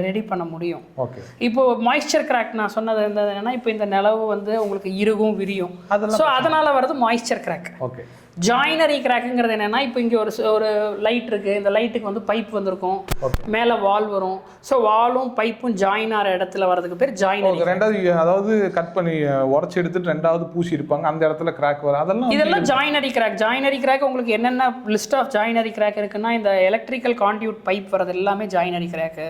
ரெடி பண்ண முடியும். ஓகே. இப்போ மாய்ஸ்சர் கிராக் நான் சொன்னது என்னன்னா, இப்போ இந்த நிலவு வந்து உங்களுக்கு இறுகும் விரியும், ஸோ அதனால் வர்றது மாய்ஸ்சர் கிராக். ஓகே. ஜாயினரி கிராக்குங்கிறது என்னென்னா, இப்போ இங்கே ஒரு லைட் இருக்குது, இந்த லைட்டுக்கு வந்து பைப் வந்திருக்கும், மேலே வால் வரும். ஸோ வாலும் பைப்பும் ஜாயின் ஆகிற இடத்துல வரதுக்கு பேர் ஜாயினரி. ரெண்டாவது, அதாவது கட் பண்ணி உடச்சி எடுத்துட்டு ரெண்டாவது பூசி இருப்பாங்க, அந்த இடத்துல கிராக் வரும், இதெல்லாம் ஜாயினரி கிராக். ஜாயினரி கிராக் உங்களுக்கு என்னென்ன லிஸ்ட் ஆஃப் ஜாயினரி கிராக் இருக்குன்னா, இந்த எலக்ட்ரிக்கல் கான்டியூட் பைப் வரது எல்லாமே ஜாயினரி கிராக்கு.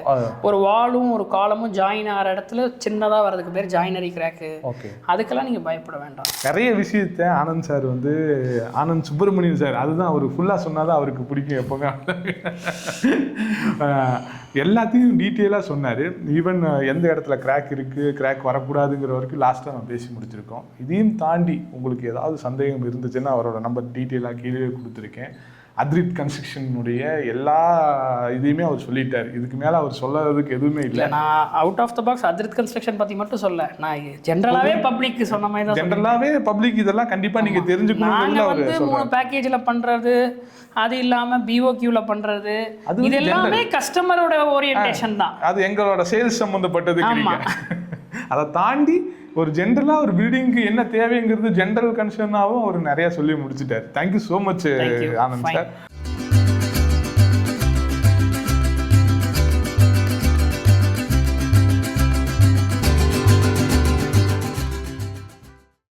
ஒரு வாலும் ஒரு காலமும் ஜாயின் ஆகிற இடத்துல சின்னதாக வரதுக்கு பேர் ஜாயினரி கிராக்கு. ஓகே. அதுக்கெல்லாம் நீங்கள் பயப்பட வேண்டாம். நிறைய விஷயத்தை ஆனந்த் சார் வந்து, ஆனந்த் சுப்பிரமணியன் சார், அதுதான் அவர் ஃபுல்லாக சொன்னாதான் அவருக்கு பிடிக்கும் எப்போவுமே. எல்லாத்தையும் டீட்டெயிலாக சொன்னார். ஈவன் எந்த இடத்துல கிராக் இருக்குது, கிராக் வரக்கூடாதுங்கிற வரைக்கும் லாஸ்ட்டாக நான் பேசி முடிச்சிருக்கோம். இதையும் தாண்டி உங்களுக்கு ஏதாவது சந்தேகம் இருந்துச்சுன்னா அவரோட நம்பர் டீட்டெயிலாக கீழே கொடுத்துருக்கேன். அத்ரித் கன்ஸ்ட்ரக்ஷனுடைய எல்லா இதையுமே அவர் சொல்லிட்டார். இதுக்கு மேலே அவர் சொல்லறதுக்கு எதுவுமே இல்லை. நான் அவுட் ஆஃப் த பாக்ஸ் அத்ரித் கன்ஸ்ட்ரக்ஷன் பற்றி மட்டும் சொல்ல, நான் ஜென்ரலாகவே பப்ளிக் சொன்ன மாதிரி தான். ஜென்ரலாகவே பப்ளிக் இதெல்லாம் கண்டிப்பாக நீங்கள் தெரிஞ்சுக்கணும். நாங்கள் வந்து 3 பேக்கேஜில் பண்ணுறது, அது இல்லாமல் பிஓக்யூவில் பண்ணுறது, இது எல்லாமே கஸ்டமரோட ஓரியன்டேஷன் தான். அது எங்களோட சேல்ஸ் சம்மந்தப்பட்டது. அதை தாண்டி ஒரு ஜென்ரலாக ஒரு பில்டிங்க்கு என்ன தேவைங்கிறது ஜென்ரல் கன்சர்னாகவும் அவர் நிறையா சொல்லி முடிச்சுட்டார். Thank you so much Anand sir.